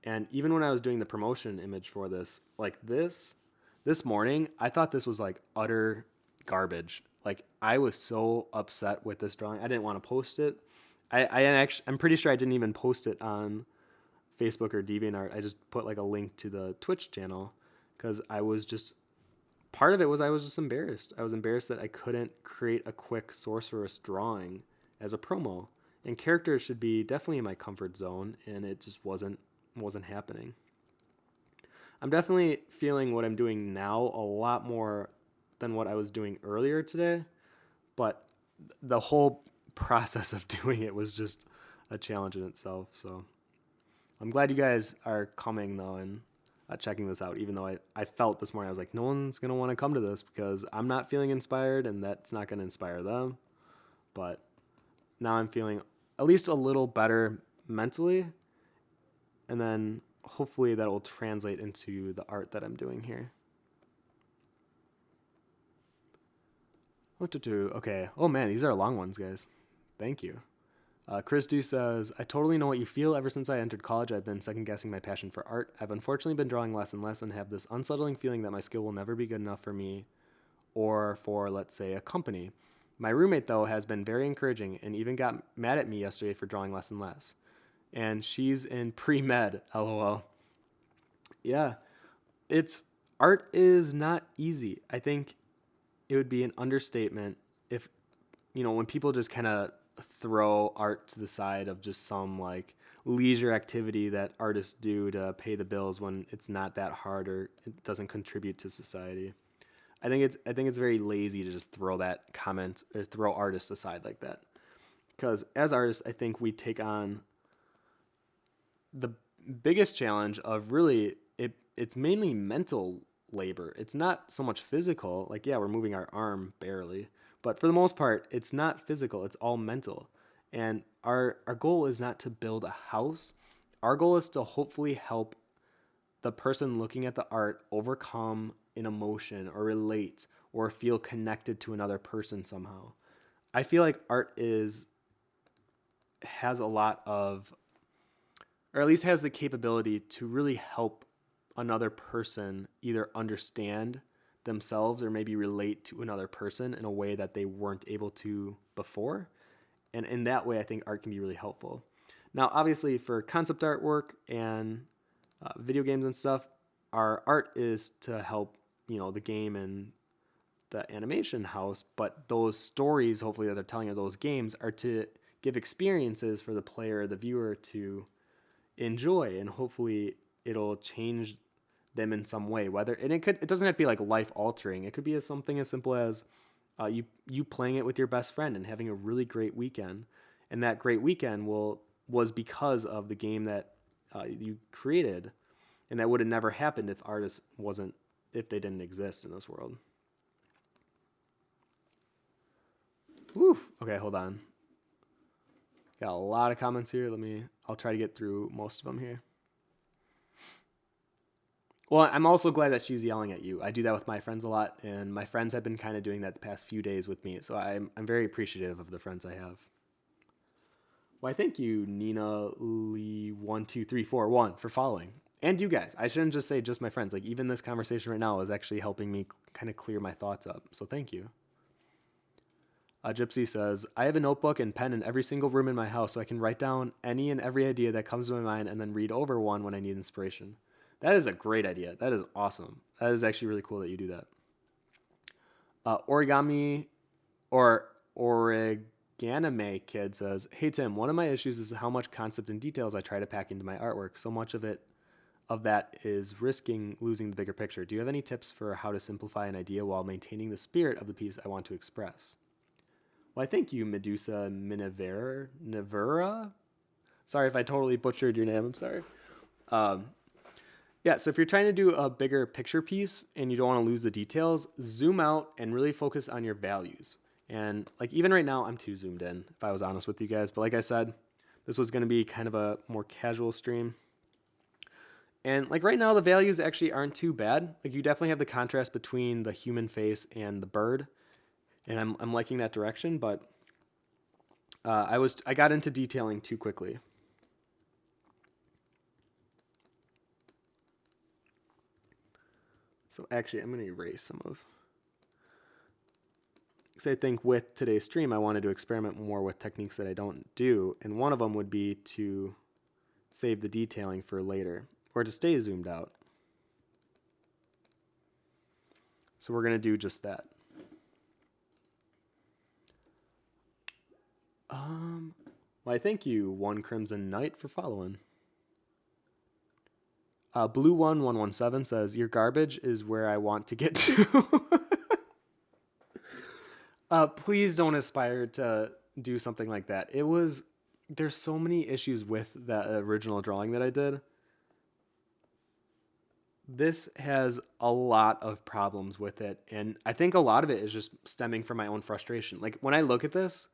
And even when I was doing the promotion image for this, like this morning, I thought this was like utter garbage. Like I was so upset with this drawing. I didn't want to post it. I'm pretty sure I didn't even post it on Facebook or DeviantArt. I just put like a link to the Twitch channel because I was just, part of it was I was just embarrassed. I was embarrassed that I couldn't create a quick sorceress drawing as a promo. And characters should be definitely in my comfort zone, and it just wasn't happening. I'm definitely feeling what I'm doing now a lot more than what I was doing earlier today, but the whole process of doing it was just a challenge in itself. So I'm glad you guys are coming though and checking this out, even though I felt this morning, I was like, no one's going to want to come to this because I'm not feeling inspired and that's not going to inspire them. But now I'm feeling at least a little better mentally, and then hopefully that will translate into the art that I'm doing here. What to do? Okay. Oh man, these are long ones, guys. Thank you. Chris Du says, I totally know what you feel. Ever since I entered college, I've been second guessing my passion for art. I've unfortunately been drawing less and less and have this unsettling feeling that my skill will never be good enough for me or for, let's say, a company. My roommate, though, has been very encouraging and even got mad at me yesterday for drawing less and less. And she's in pre-med, lol. Yeah, art is not easy. I think it would be an understatement if, when people just kind of throw art to the side of just some like leisure activity that artists do to pay the bills when it's not that hard or it doesn't contribute to society. I think it's very lazy to just throw that comment or throw artists aside like that. Because as artists, I think we take on the biggest challenge of really it's mainly mental labor. It's not so much physical. Like, yeah, we're moving our arm barely, but for the most part, it's not physical. It's all mental. And our goal is not to build a house. Our goal is to hopefully help the person looking at the art overcome an emotion or relate or feel connected to another person somehow. I feel like art has a lot of, or at least has the capability to really help another person either understand themselves or maybe relate to another person in a way that they weren't able to before. And in that way, I think art can be really helpful. Now, obviously, for concept artwork and video games and stuff, our art is to help, the game and the animation house, but those stories, hopefully, that they're telling of those games are to give experiences for the player, the viewer to enjoy, and hopefully it'll change them in some way. And it doesn't have to be like life altering. It could be something as simple as you playing it with your best friend and having a really great weekend, and that great weekend was because of the game that you created, and that would have never happened if they didn't exist in this world. Woo. Okay, hold on. Got a lot of comments here. I'll try to get through most of them here. Well, I'm also glad that she's yelling at you. I do that with my friends a lot, and my friends have been kind of doing that the past few days with me. So I'm very appreciative of the friends I have. Why, thank you, Nina Lee12341 for following. And you guys. I shouldn't just say just my friends. Like, even this conversation right now is actually helping me kind of clear my thoughts up. So thank you. Gypsy says, I have a notebook and pen in every single room in my house so I can write down any and every idea that comes to my mind and then read over one when I need inspiration. That is a great idea. That is awesome. That is actually really cool that you do that. Origami or Origanime Kid says, hey Tim, one of my issues is how much concept and details I try to pack into my artwork. So much of that is risking losing the bigger picture. Do you have any tips for how to simplify an idea while maintaining the spirit of the piece I want to express? Well, I thank you, Medusa Nevera. Sorry if I totally butchered your name. I'm sorry. Yeah, so if you're trying to do a bigger picture piece and you don't want to lose the details, zoom out and really focus on your values. And like even right now, I'm too zoomed in, if I was honest with you guys. But like I said, this was going to be kind of a more casual stream. And like right now, the values actually aren't too bad. Like you definitely have the contrast between the human face and the bird. And I'm liking that direction, but I got into detailing too quickly. So actually, I'm going to erase some of. Because I think with today's stream, I wanted to experiment more with techniques that I don't do, and one of them would be to save the detailing for later, or to stay zoomed out. So we're going to do just that. Well, I thank you, One Crimson Knight, for following. Blue1117 says, your garbage is where I want to get to. Please don't aspire to do something like that. There's so many issues with that original drawing that I did. This has a lot of problems with it, and I think a lot of it is just stemming from my own frustration. Like when I look at this,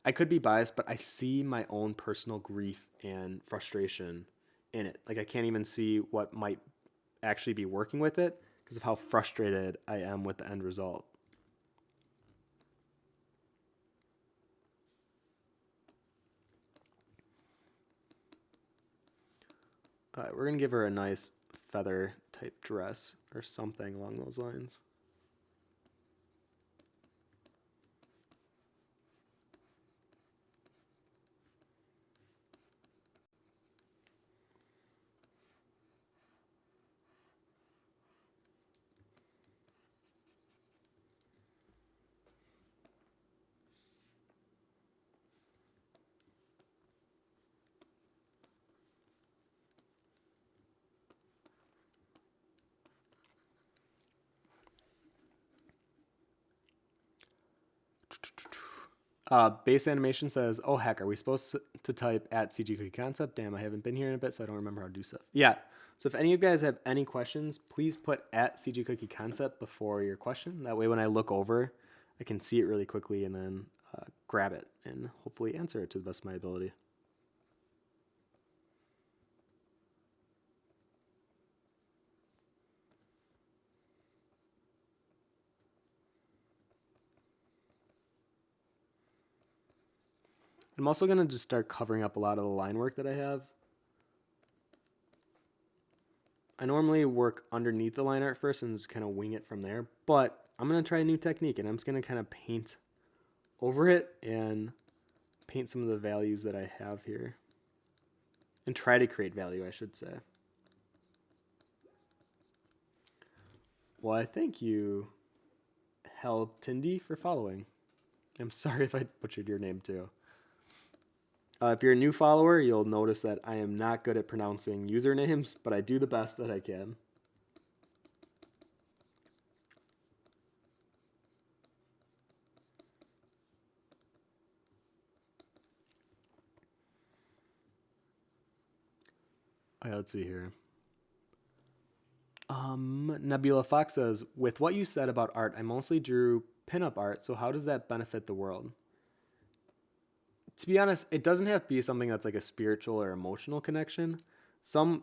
I could be biased, but I see my own personal grief and frustration in it. Like I can't even see what might actually be working with it because of how frustrated I am with the end result. All right, we're going to give her a nice feather type dress or something along those lines. Base animation says, oh heck, are we supposed to type at CG Cookie Concept? Damn, I haven't been here in a bit, so I don't remember how to do stuff. Yeah, so if any of you guys have any questions, please put at CG Cookie Concept before your question. That way when I look over, I can see it really quickly and then grab it and hopefully answer it to the best of my ability. I'm also going to just start covering up a lot of the line work that I have. I normally work underneath the line art first and just kind of wing it from there, but I'm going to try a new technique, and I'm just going to kind of paint over it and paint some of the values that I have here. And try to create value, I should say. Well, I thank you, Hel Tindy, for following. I'm sorry if I butchered your name too. If you're a new follower, you'll notice that I am not good at pronouncing usernames, but I do the best that I can. All right, let's see here. Nebula Fox says, with what you said about art, I mostly drew pinup art, so how does that benefit the world? To be honest, it doesn't have to be something that's like a spiritual or emotional connection.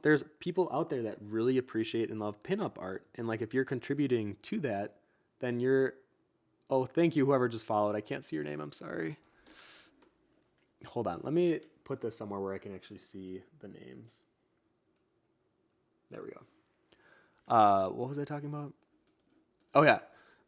There's people out there that really appreciate and love pinup art, and like if you're contributing to that, then you're. Oh, thank you, whoever just followed. I can't see your name. I'm sorry. Hold on. Let me put this somewhere where I can actually see the names. There we go. What was I talking about? Oh yeah.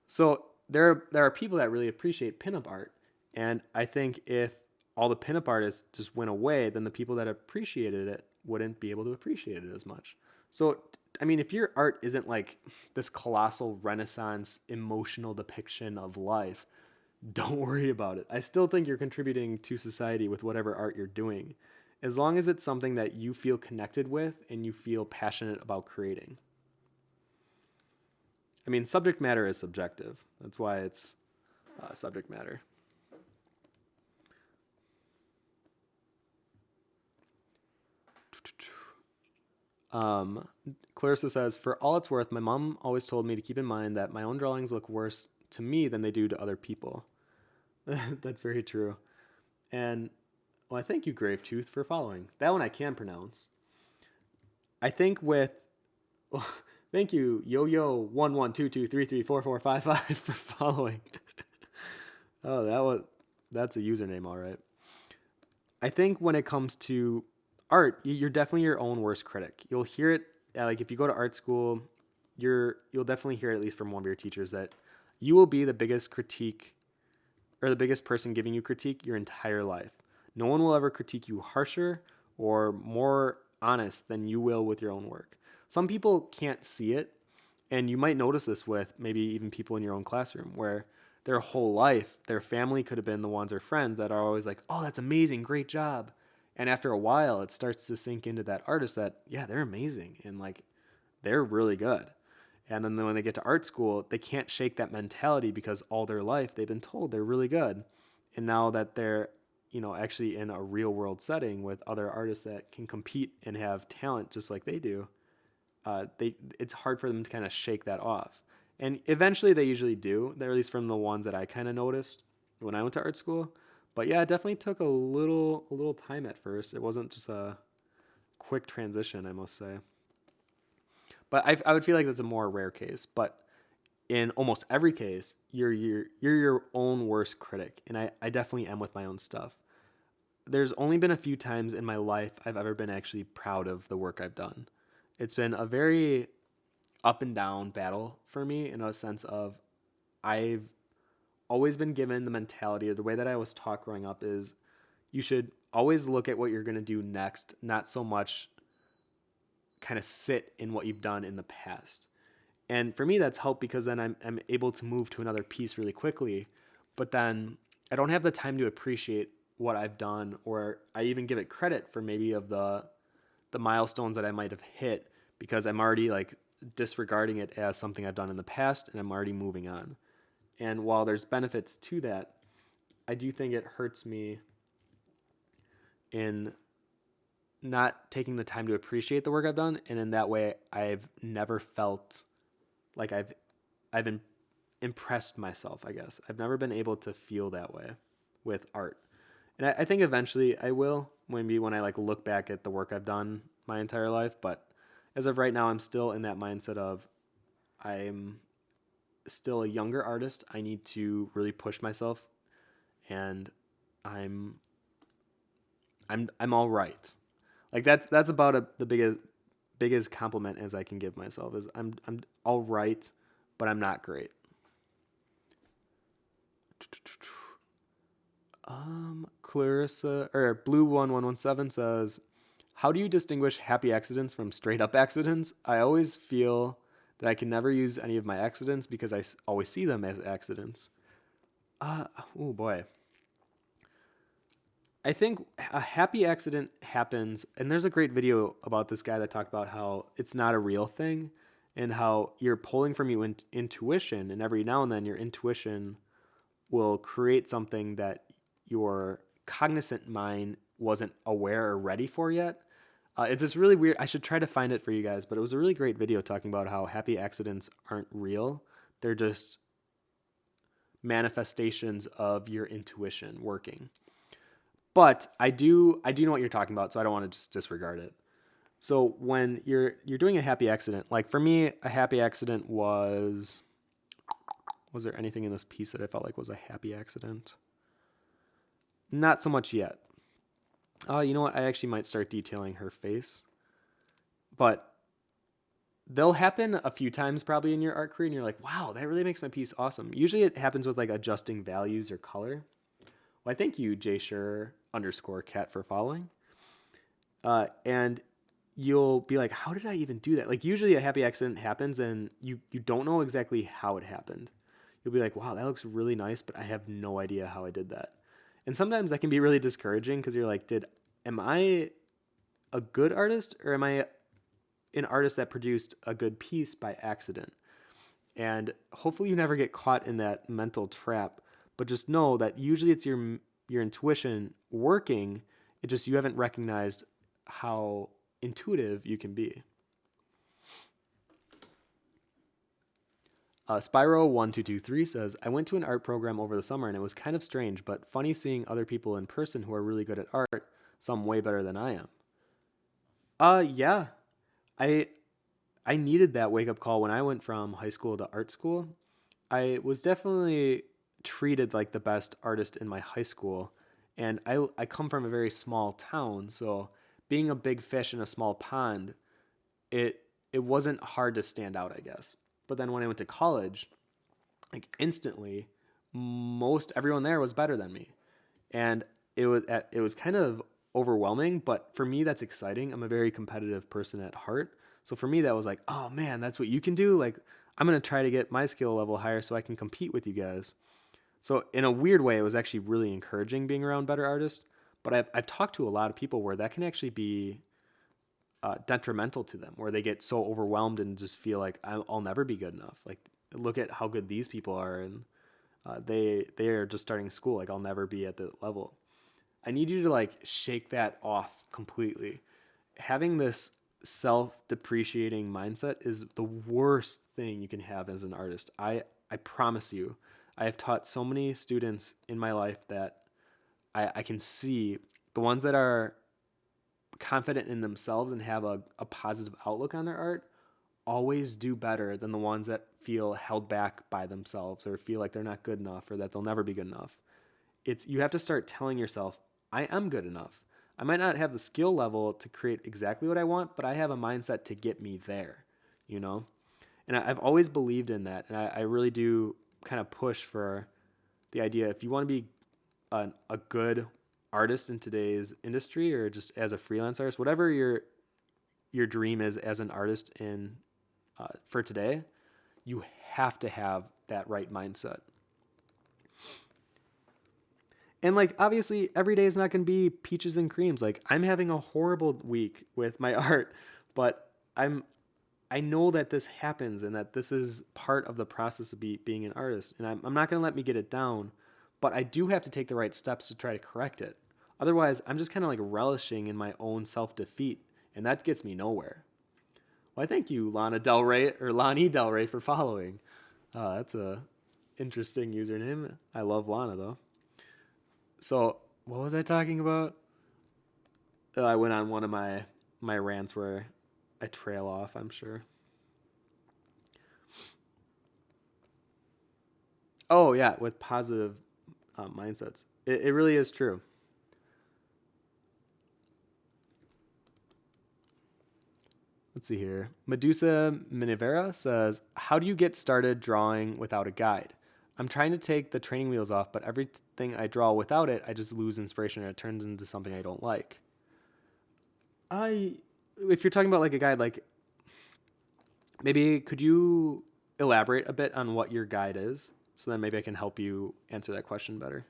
So there are people that really appreciate pinup art, and I think if all the pinup artists just went away, then the people that appreciated it wouldn't be able to appreciate it as much. So, I mean, if your art isn't like this colossal Renaissance emotional depiction of life, don't worry about it. I still think you're contributing to society with whatever art you're doing, as long as it's something that you feel connected with and you feel passionate about creating. I mean, subject matter is subjective. That's why it's subject matter. Clarissa says, for all it's worth, my mom always told me to keep in mind that my own drawings look worse to me than they do to other people. That's very true. And well, I thank you, Gravetooth, for following. That one I can pronounce. I think with well, thank you, yo112233445 for following. Oh, that's a username, all right. I think when it comes to art, you're definitely your own worst critic. You'll hear it like if you go to art school, you'll definitely hear it at least from one of your teachers that you will be the biggest critique or the biggest person giving you critique your entire life. No one will ever critique you harsher or more honest than you will with your own work. Some people can't see it, and you might notice this with maybe even people in your own classroom where their whole life, their family could have been the ones or friends that are always like, oh, that's amazing, great job. And after a while, it starts to sink into that artist that, yeah, they're amazing and like they're really good. And then when they get to art school, they can't shake that mentality because all their life they've been told they're really good. And now that they're, actually in a real world setting with other artists that can compete and have talent just like they do, it's hard for them to kind of shake that off. And eventually they usually do, at least from the ones that I kind of noticed when I went to art school. But yeah, it definitely took a little time at first. It wasn't just a quick transition, I must say. But I would feel like that's a more rare case. But in almost every case, you're your own worst critic. And I definitely am with my own stuff. There's only been a few times in my life I've ever been actually proud of the work I've done. It's been a very up and down battle for me in a sense of I've always been given the mentality, or the way that I was taught growing up is you should always look at what you're going to do next, not so much kind of sit in what you've done in the past. And for me, that's helped because then I'm able to move to another piece really quickly. But then I don't have the time to appreciate what I've done, or I even give it credit for maybe of the milestones that I might have hit because I'm already like disregarding it as something I've done in the past and I'm already moving on. And while there's benefits to that, I do think it hurts me in not taking the time to appreciate the work I've done. And in that way, I've never felt like I've impressed myself, I guess. I've never been able to feel that way with art. And I think eventually I will, maybe when I like look back at the work I've done my entire life. But as of right now, I'm still in that mindset of I'm still a younger artist. I need to really push myself, and I'm I'm all right. Like that's about the biggest compliment as I can give myself is I'm all right, but I'm not great. Clarissa or Blue1117 says, "How do you distinguish happy accidents from straight up accidents? I always feel that I can never use any of my accidents because I always see them as accidents." Uh, oh boy. I think a happy accident happens, and there's a great video about this guy that talked about how it's not a real thing and how you're pulling from your intuition, and every now and then your intuition will create something that your cognizant mind wasn't aware or ready for yet. It's this really weird. I should try to find it for you guys, but it was a really great video talking about how happy accidents aren't real. They're just manifestations of your intuition working. But I do know what you're talking about, so I don't want to just disregard it. So when you're doing a happy accident, like for me, a happy accident was there anything in this piece that I felt like was a happy accident? Not so much yet. You know what? I actually might start detailing her face. But they'll happen a few times probably in your art career, and you're like, wow, that really makes my piece awesome. Usually it happens with like adjusting values or color. Well, I thank you, jsure_cat for following. And you'll be like, how did I even do that? Like usually a happy accident happens and you don't know exactly how it happened. You'll be like, wow, that looks really nice, but I have no idea how I did that. And sometimes that can be really discouraging because you're like, am I a good artist or am I an artist that produced a good piece by accident? And hopefully you never get caught in that mental trap, but just know that usually it's your intuition working. It just you haven't recognized how intuitive you can be. Spyro1223 says, I went to an art program over the summer and it was kind of strange, but funny seeing other people in person who are really good at art, some way better than I am. Yeah. I I needed that wake up call when I went from high school to art school. I was definitely treated like the best artist in my high school, and I come from a very small town, so being a big fish in a small pond, it it wasn't hard to stand out, I guess. But then when I went to college, like instantly, most everyone there was better than me, and it was kind of overwhelming. But for me, that's exciting. I'm a very competitive person at heart, so for me, that was like, oh man, that's what you can do. Like I'm gonna try to get my skill level higher so I can compete with you guys. So in a weird way, it was actually really encouraging being around better artists. But I've talked to a lot of people where that can actually be detrimental to them, where they get so overwhelmed and just feel like I'll never be good enough. Like look at how good these people are, and they are just starting school. Like I'll never be at the level. I need you to like shake that off completely. Having this self-depreciating mindset is the worst thing you can have as an artist. I promise you. I have taught so many students in my life that I can see the ones that are confident in themselves and have a positive outlook on their art always do better than the ones that feel held back by themselves or feel like they're not good enough or that they'll never be good enough. You have to start telling yourself, I am good enough. I might not have the skill level to create exactly what I want, but I have a mindset to get me there, you know? And I've always believed in that. And I really do kind of push for the idea if you want to be a good artist in today's industry or just as a freelance artist, whatever your dream is as an artist in for today, you have to have that right mindset. And like obviously every day is not going to be peaches and creams. Like I'm having a horrible week with my art, but I know that this happens and that this is part of the process of being an artist. And I'm not going to let me get it down, but I do have to take the right steps to try to correct it. Otherwise, I'm just kind of like relishing in my own self defeat, and that gets me nowhere. Well, I thank you, Lana Del Rey or Lonnie Del Rey, for following. That's a interesting username. I love Lana though. So what was I talking about? I went on one of my rants where I trail off, I'm sure. Oh yeah, with positive mindsets, it really is true. Let's see here. Medusa Minivera says, how do you get started drawing without a guide? I'm trying to take the training wheels off, but everything I draw without it, I just lose inspiration and it turns into something I don't like. If you're talking about like a guide, like maybe could you elaborate a bit on what your guide is? So then maybe I can help you answer that question better.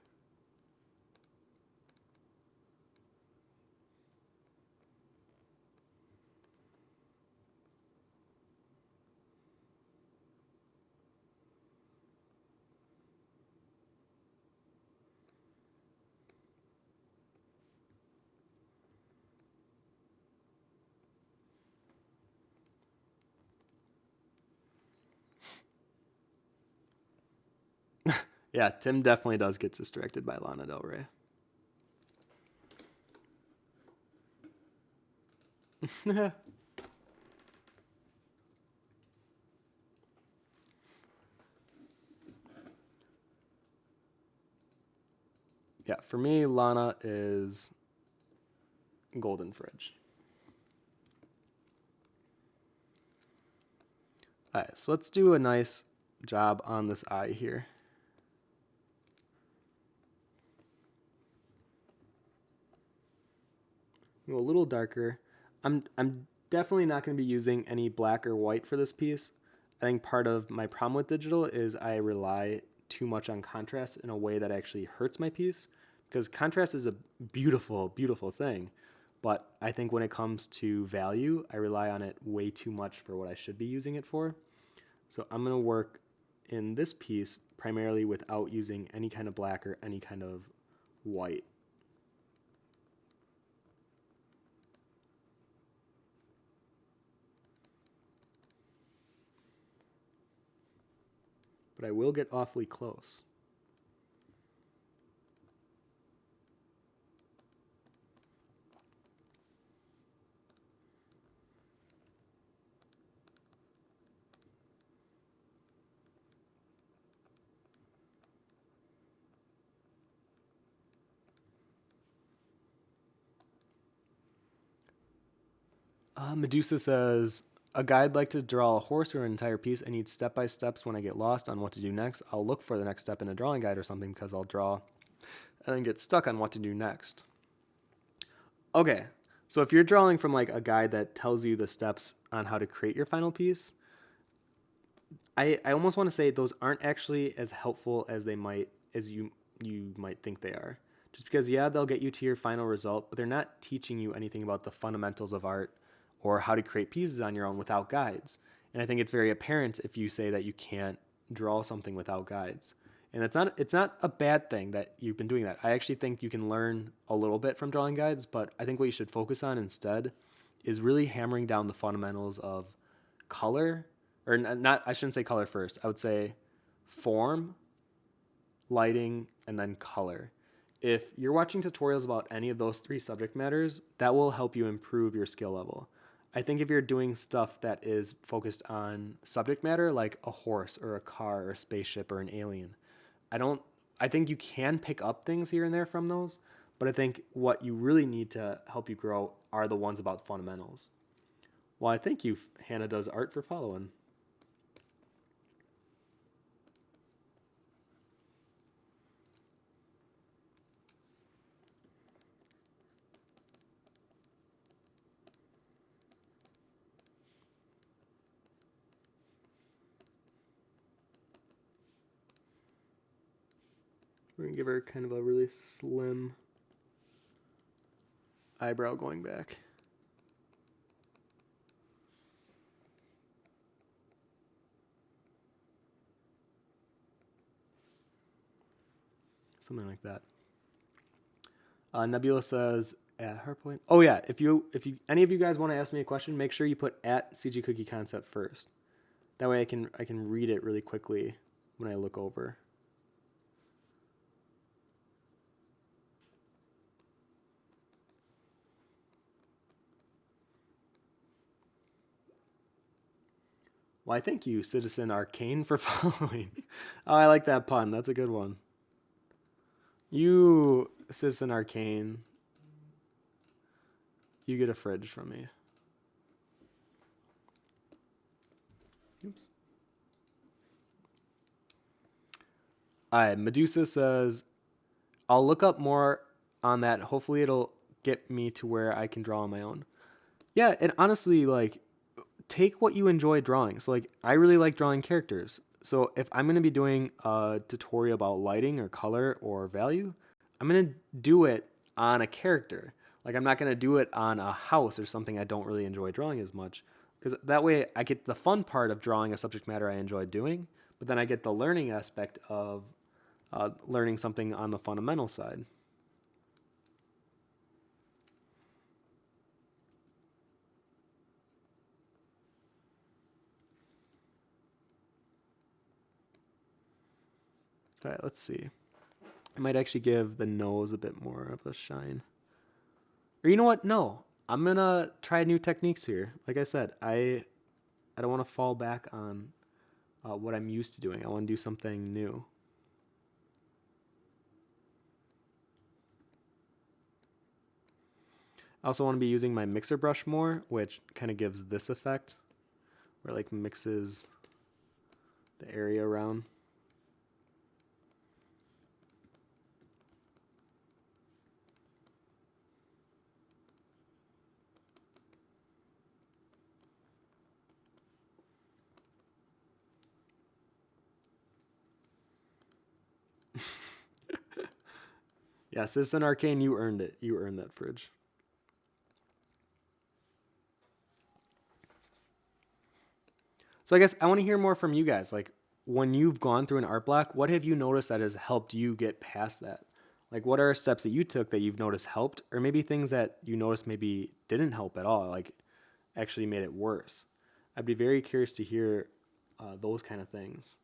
Yeah, Tim definitely does get distracted by Lana Del Rey. Yeah, for me, Lana is Golden Fridge. All right, so let's do a nice job on this eye here. Go a little darker. I'm definitely not going to be using any black or white for this piece. I think part of my problem with digital is I rely too much on contrast in a way that actually hurts my piece, because contrast is a beautiful, beautiful thing. But I think when it comes to value, I rely on it way too much for what I should be using it for. So I'm going to work in this piece primarily without using any kind of black or any kind of white. But I will get awfully close. Medusa says, a guide like to draw a horse or an entire piece. I need step-by-steps when I get lost on what to do next. I'll look for the next step in a drawing guide or something because I'll draw and then get stuck on what to do next. Okay, so if you're drawing from like a guide that tells you the steps on how to create your final piece, I almost want to say those aren't actually as helpful as you might think they are. Just because, yeah, they'll get you to your final result, but they're not teaching you anything about the fundamentals of art or how to create pieces on your own without guides. And I think it's very apparent if you say that you can't draw something without guides. And it's not a bad thing that you've been doing that. I actually think you can learn a little bit from drawing guides, but I think what you should focus on instead is really hammering down the fundamentals of color, or not, I shouldn't say color first. I would say form, lighting, and then color. If you're watching tutorials about any of those three subject matters, that will help you improve your skill level. I think if you're doing stuff that is focused on subject matter, like a horse or a car or a spaceship or an alien, I think you can pick up things here and there from those, but I think what you really need to help you grow are the ones about fundamentals. Well, I thank you, Hannah Does Art, for following. We're going to give her kind of a really slim eyebrow going back. Something like that. Nebula says at her point. Oh yeah, if you any of you guys want to ask me a question, make sure you put at CG Cookie Concept first. That way I can read it really quickly when I look over. Why, thank you, Citizen Arcane, for following. Oh, I like that pun. That's a good one. You, Citizen Arcane, you get a fridge from me. Oops. All right, Medusa says, I'll look up more on that. Hopefully it'll get me to where I can draw on my own. Yeah, and honestly, like, take what you enjoy drawing. So, like, I really like drawing characters. So, if I'm going to be doing a tutorial about lighting or color or value, I'm going to do it on a character. Like, I'm not going to do it on a house or something I don't really enjoy drawing as much. Because that way I get the fun part of drawing a subject matter I enjoy doing, but then I get the learning aspect of learning something on the fundamental side. All right, let's see. I might actually give the nose a bit more of a shine. Or you know what? No, I'm gonna try new techniques here. Like I said, I don't want to fall back on what I'm used to doing. I want to do something new. I also want to be using my mixer brush more, which kind of gives this effect, where it like mixes the area around. Yeah, Citizen Arcane, you earned it. You earned that fridge. So I guess I want to hear more from you guys. Like, when you've gone through an art block, what have you noticed that has helped you get past that? Like, what are steps that you took that you've noticed helped, or maybe things that you noticed maybe didn't help at all, like actually made it worse? I'd be very curious to hear those kind of things.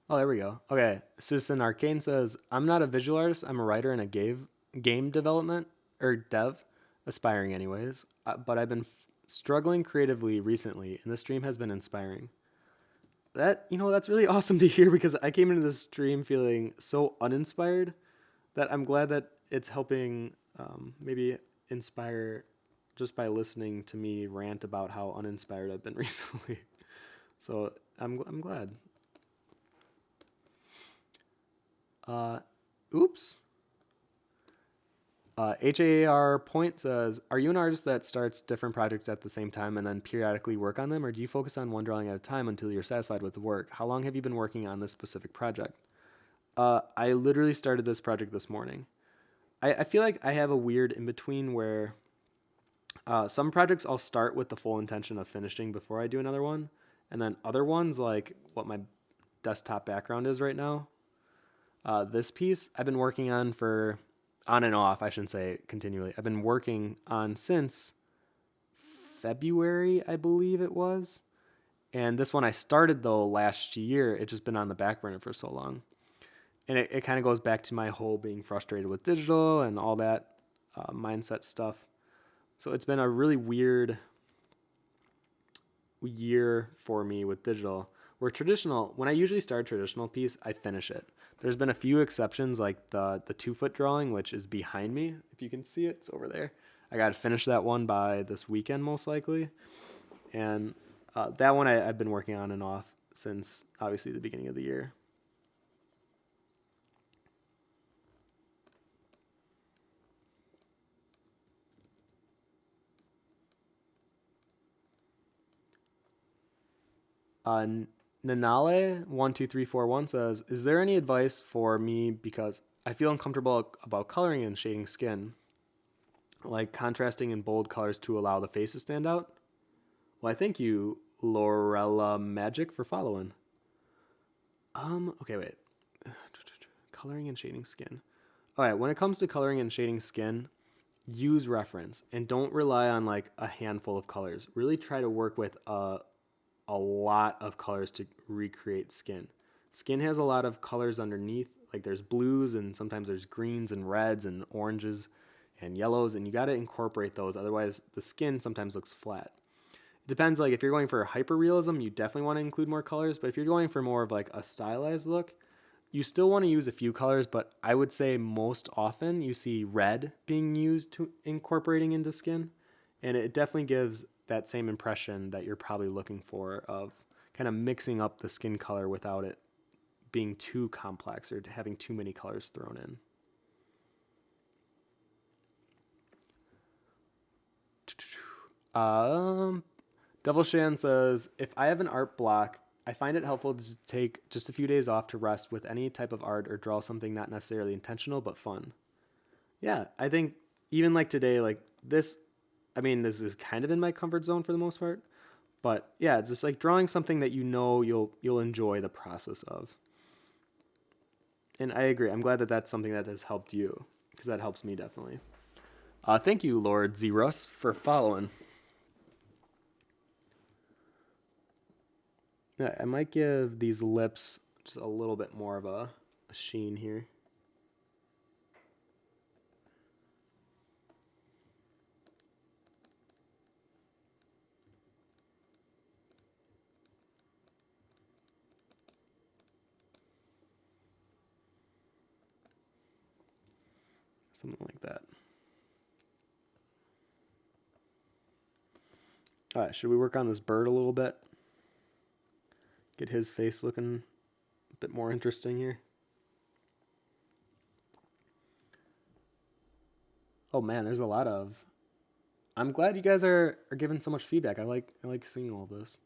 Oh, there we go. Okay, Citizen Arcane says, I'm not a visual artist. I'm a writer and a game development, or dev, aspiring anyways. But I've been struggling creatively recently, and this stream has been inspiring. That's really awesome to hear, because I came into this stream feeling so uninspired that I'm glad that it's helping maybe inspire just by listening to me rant about how uninspired I've been recently. So I'm glad. Oops. HAR Point says, are you an artist that starts different projects at the same time and then periodically work on them, or do you focus on one drawing at a time until you're satisfied with the work? How long have you been working on this specific project? I literally started this project this morning. I feel like I have a weird in between where some projects I'll start with the full intention of finishing before I do another one, and then other ones, like what my desktop background is right now, this piece I've been working on for on and off, I shouldn't say continually. I've been working on since February, I believe it was. And this one I started though last year. It's just been on the back burner for so long. And it kind of goes back to my whole being frustrated with digital and all that mindset stuff. So it's been a really weird year for me with digital. Where traditional, when I usually start a traditional piece, I finish it. There's been a few exceptions, like the 2-foot drawing, which is behind me. If you can see it, it's over there. I got to finish that one by this weekend, most likely. And that one I've been working on and off since, obviously, the beginning of the year. Nanale12341 says, is there any advice for me because I feel uncomfortable about coloring and shading skin, like contrasting in bold colors to allow the face to stand out? Well, I think you Lorella Magic for following. Okay, wait. Coloring and shading skin. All right, when it comes to coloring and shading skin, use reference and don't rely on like a handful of colors. Really try to work with a lot of colors to recreate skin. Skin has a lot of colors underneath, like there's blues and sometimes there's greens and reds and oranges and yellows, and you got to incorporate those. Otherwise, the skin sometimes looks flat. It depends, like if you're going for hyper realism, you definitely want to include more colors, but if you're going for more of like a stylized look, you still want to use a few colors, but I would say most often you see red being used to incorporating into skin, and it definitely gives that same impression that you're probably looking for of kind of mixing up the skin color without it being too complex or having too many colors thrown in. Devil Shan says, if I have an art block, I find it helpful to take just a few days off to rest with any type of art or draw something not necessarily intentional but fun. Yeah, I think even like today, like this, I mean, this is kind of in my comfort zone for the most part, but yeah, it's just like drawing something that you know you'll enjoy the process of. And I agree. I'm glad that that's something that has helped you because that helps me definitely. Thank you, Lord Zerus, for following. Yeah, I might give these lips just a little bit more of a sheen here. Something like that. All right, should we work on this bird a little bit? Get his face looking a bit more interesting here. Oh man, there's a lot of. I'm glad you guys are giving so much feedback. I like seeing all this.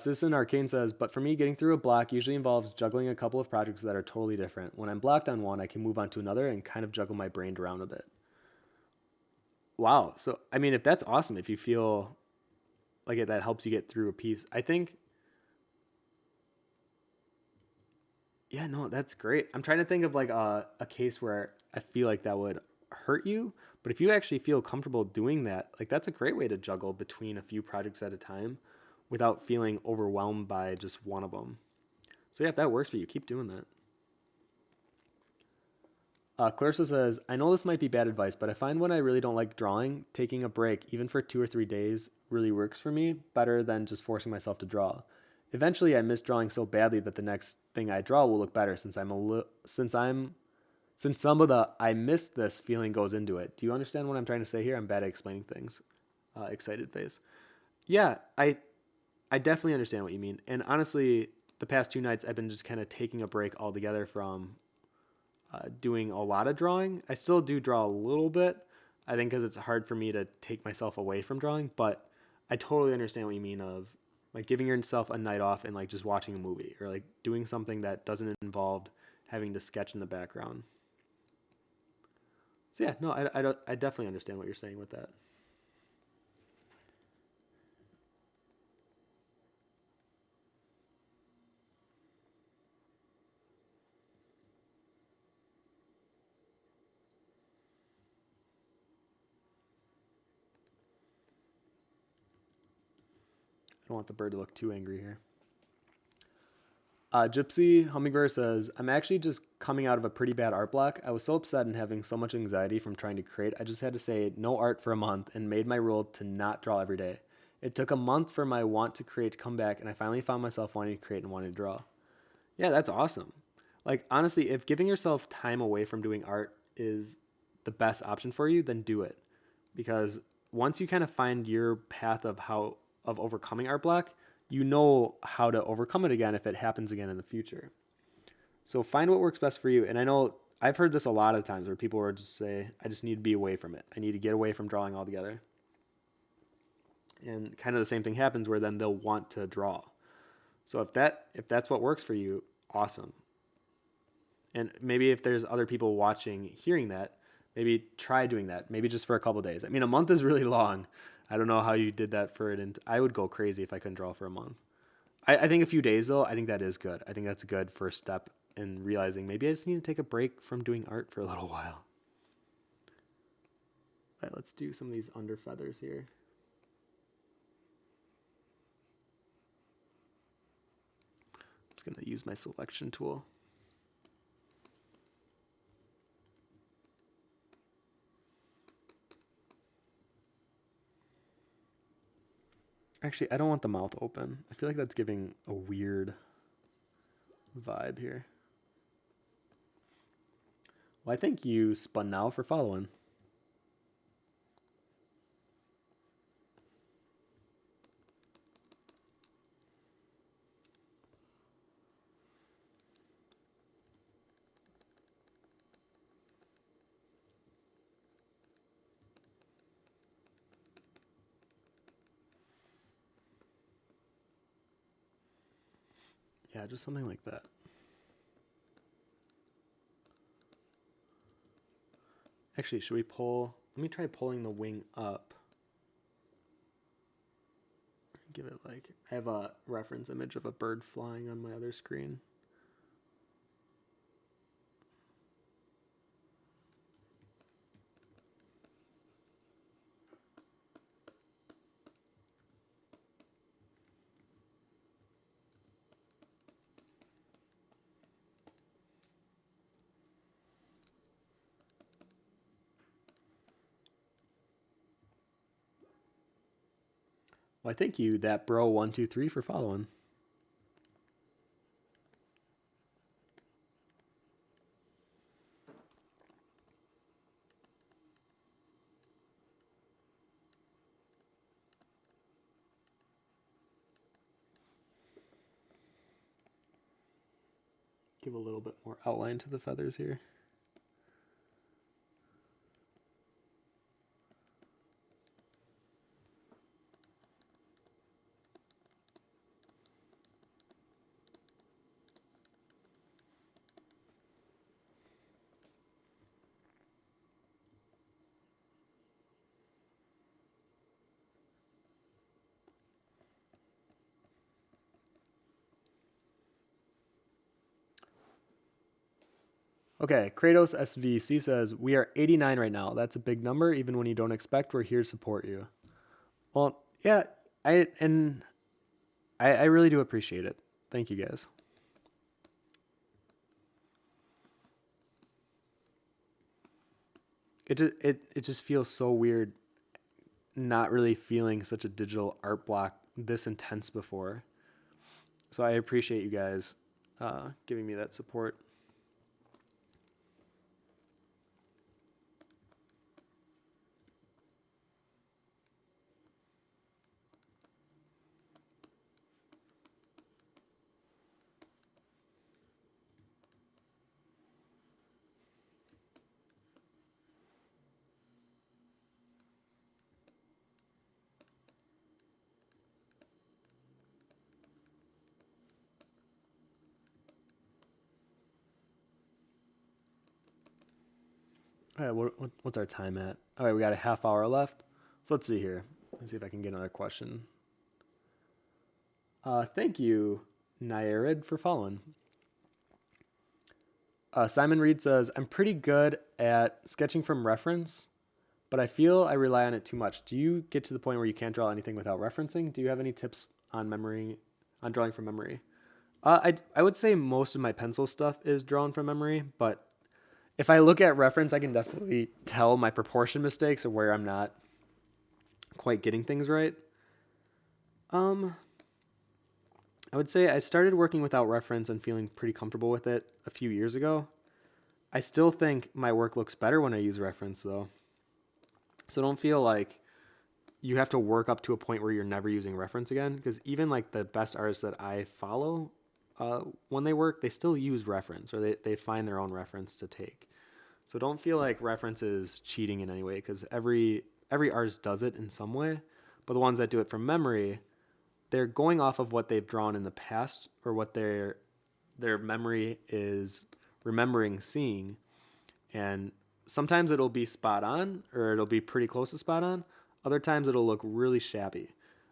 Citizen Arcane says, but for me, getting through a block usually involves juggling a couple of projects that are totally different. When I'm blocked on one, I can move on to another and kind of juggle my brain around a bit. Wow. So, I mean, if that's awesome, if you feel like that helps you get through a piece, I think, yeah, no, that's great. I'm trying to think of like a case where I feel like that would hurt you. But if you actually feel comfortable doing that, like that's a great way to juggle between a few projects at a time without feeling overwhelmed by just one of them. So yeah, if that works for you, keep doing that. Clarissa says, I know this might be bad advice, but I find when I really don't like drawing, taking a break, even for 2 or 3 days, really works for me better than just forcing myself to draw. Eventually, I miss drawing so badly that the next thing I draw will look better since some of the I miss this feeling goes into it. Do you understand what I'm trying to say here? I'm bad at explaining things. Excited face. Yeah, I definitely understand what you mean. And honestly, the past 2 nights I've been just kind of taking a break altogether from doing a lot of drawing. I still do draw a little bit, I think, because it's hard for me to take myself away from drawing. But I totally understand what you mean of like giving yourself a night off and like just watching a movie or like doing something that doesn't involve having to sketch in the background. So yeah, no, I definitely understand what you're saying with that. I don't want the bird to look too angry here. Gypsy Hummingbird says, I'm actually just coming out of a pretty bad art block. I was so upset and having so much anxiety from trying to create. I just had to say no art for a month and made my rule to not draw every day. It took a month for my want to create to come back, and I finally found myself wanting to create and wanting to draw. Yeah, that's awesome. Like, honestly, if giving yourself time away from doing art is the best option for you, then do it. Because once you kind of find your path of overcoming art block, you know how to overcome it again if it happens again in the future. So find what works best for you. And I know I've heard this a lot of times where people will just say, I just need to be away from it. I need to get away from drawing altogether. And kind of the same thing happens where then they'll want to draw. So if that's what works for you, awesome. And maybe if there's other people watching, hearing that, maybe try doing that. Maybe just for a couple of days. I mean, a month is really long, I don't know how you did that for it. And I would go crazy if I couldn't draw for a month. I think a few days though, I think that is good. I think that's a good first step in realizing maybe I just need to take a break from doing art for a little while. All right, let's do some of these under feathers here. I'm just going to use my selection tool. Actually, I don't want the mouth open. I feel like that's giving a weird vibe here. Well, I think you spun now for following. Yeah, just something like that. Actually, should we pull? Let me try pulling the wing up. Give it like, I have a reference image of a bird flying on my other screen. Well, I thank you, that bro 123 for following. Give a little bit more outline to the feathers here. Okay, Kratos SVC says, we are 89 right now. That's a big number. Even when you don't expect, we're here to support you. Well, yeah, I really do appreciate it. Thank you guys. It just feels so weird not really feeling such a digital art block this intense before. So I appreciate you guys giving me that support. All right, what's our time at? All right, we got a half hour left. So let's see here. Let's see if I can get another question. Thank you, Nyarid, for following. Simon Reed says, I'm pretty good at sketching from reference, but I feel I rely on it too much. Do you get to the point where you can't draw anything without referencing? Do you have any tips on drawing from memory? I would say most of my pencil stuff is drawn from memory, but if I look at reference, I can definitely tell my proportion mistakes or where I'm not quite getting things right. I would say I started working without reference and feeling pretty comfortable with it a few years ago. I still think my work looks better when I use reference though. So don't feel like you have to work up to a point where you're never using reference again, because even like the best artists that I follow, when they work, they still use reference, or they find their own reference to take. So don't feel like reference is cheating in any way, because every artist does it in some way. But the ones that do it from memory, they're going off of what they've drawn in the past, or what their memory is remembering seeing. And sometimes it'll be spot on, or it'll be pretty close to spot on. Other times it'll look really shabby.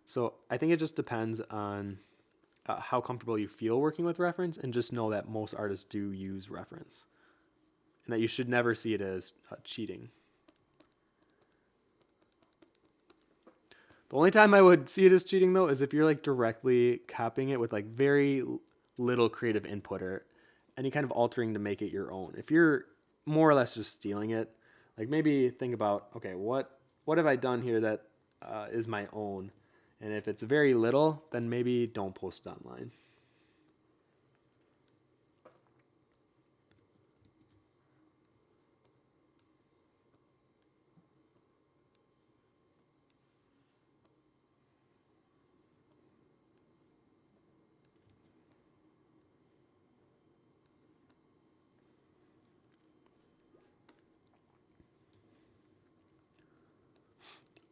So I think it just depends on how comfortable you feel working with reference, and just know that most artists do use reference and that you should never see it as cheating. The only time I would see it as cheating though is if you're like directly copying it with like very little creative input or any kind of altering to make it your own. If you're more or less just stealing it, like maybe think about, okay, what have I done here that is my own? And if it's very little, then maybe don't post it online.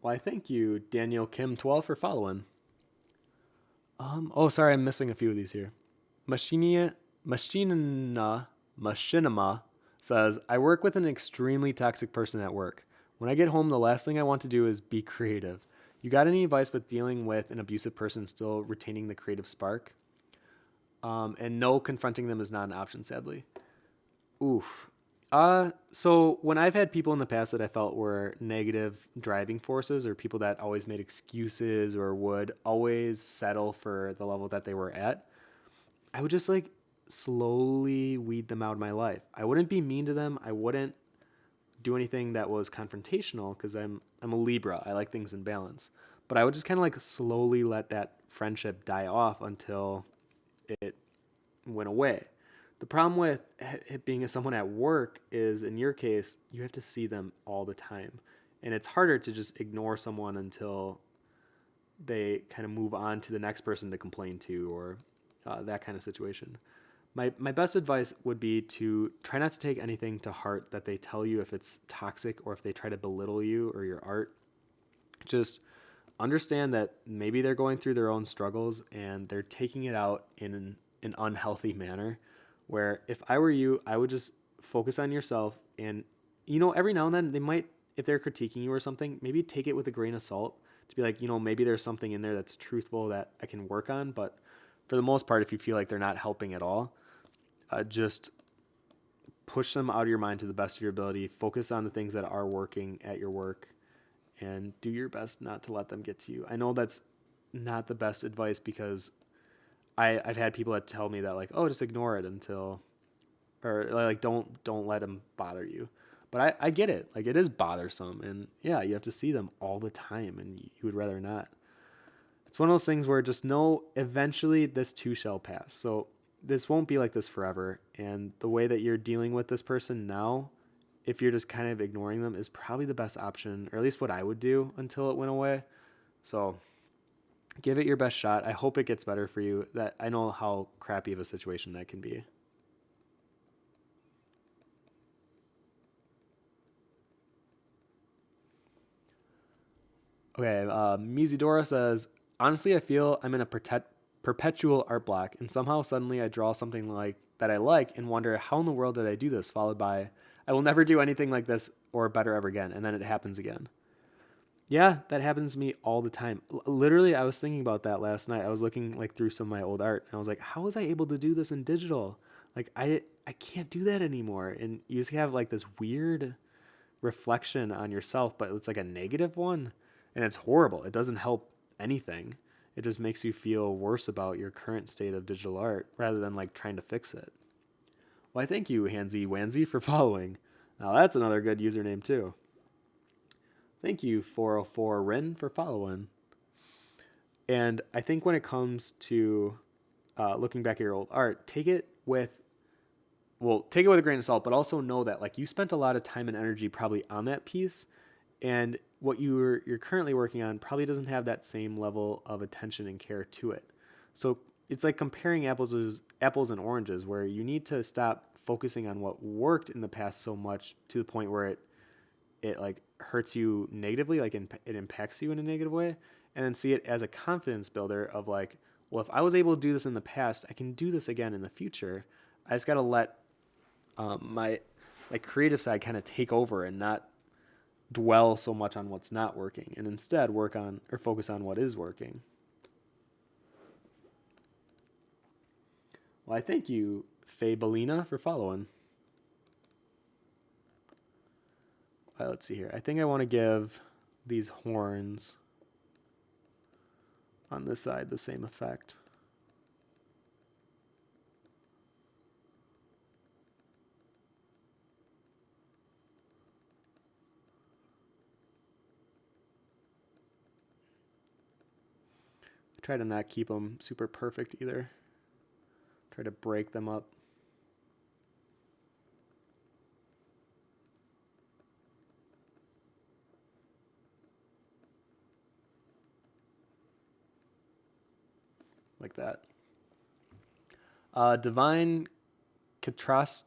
Why, thank you, Daniel Kim 12 for following. Oh, sorry, I'm missing a few of these here. Machinima says, I work with an extremely toxic person at work. When I get home, the last thing I want to do is be creative. You got any advice with dealing with an abusive person still retaining the creative spark? And no, confronting them is not an option, sadly. Oof. So when I've had people in the past that I felt were negative driving forces, or people that always made excuses or would always settle for the level that they were at, I would just like slowly weed them out of my life. I wouldn't be mean to them. I wouldn't do anything that was confrontational because I'm a Libra. I like things in balance. But I would just kind of like slowly let that friendship die off until it went away. The problem with it being someone at work is, in your case, you have to see them all the time. And it's harder to just ignore someone until they kind of move on to the next person to complain to, or that kind of situation. My best advice would be to try not to take anything to heart that they tell you if it's toxic or if they try to belittle you or your art. Just understand that maybe they're going through their own struggles and they're taking it out in an unhealthy manner, where if I were you, I would just focus on yourself. And, every now and then they might, if they're critiquing you or something, maybe take it with a grain of salt to be like, maybe there's something in there that's truthful that I can work on. But for the most part, if you feel like they're not helping at all, just push them out of your mind to the best of your ability. Focus on the things that are working at your work and do your best not to let them get to you. I know that's not the best advice, because I've had people that tell me that like, oh, just ignore it until, or like, don't let them bother you. But I get it. Like, it is bothersome, and yeah, you have to see them all the time, and you would rather not. It's one of those things where just know eventually this too shall pass. So this won't be like this forever. And the way that you're dealing with this person now, if you're just kind of ignoring them, is probably the best option, or at least what I would do until it went away. So give it your best shot. I hope it gets better for you. That I know how crappy of a situation that can be. Okay, Mizidora says, honestly, I feel I'm in a perpetual art block, and somehow suddenly I draw something like that I like and wonder how in the world did I do this, followed by, I will never do anything like this or better ever again, and then it happens again. Yeah, that happens to me all the time. Literally, I was thinking about that last night. I was looking like through some of my old art, and I was like, how was I able to do this in digital? Like, I can't do that anymore. And you just have like this weird reflection on yourself, but it's like a negative one, and it's horrible. It doesn't help anything. It just makes you feel worse about your current state of digital art rather than like trying to fix it. Why, thank you, Hansy Wanzy, for following. Now that's another good username too. Thank you, 404 Rin, for following. And I think when it comes to looking back at your old art, take it with a grain of salt, but also know that like you spent a lot of time and energy probably on that piece, and what you're currently working on probably doesn't have that same level of attention and care to it. So it's like comparing apples and oranges, where you need to stop focusing on what worked in the past so much to the point where it like hurts you negatively, like it impacts you in a negative way, and then see it as a confidence builder of like, well, if I was able to do this in the past, I can do this again in the future. I just got to let my like creative side kind of take over and not dwell so much on what's not working and instead work on or focus on what is working. Well, I thank you, Fabelina, for following. All right, let's see here. I think I want to give these horns on this side the same effect. Try to not keep them super perfect either. Try to break them up. Like that. Divine Catastrophe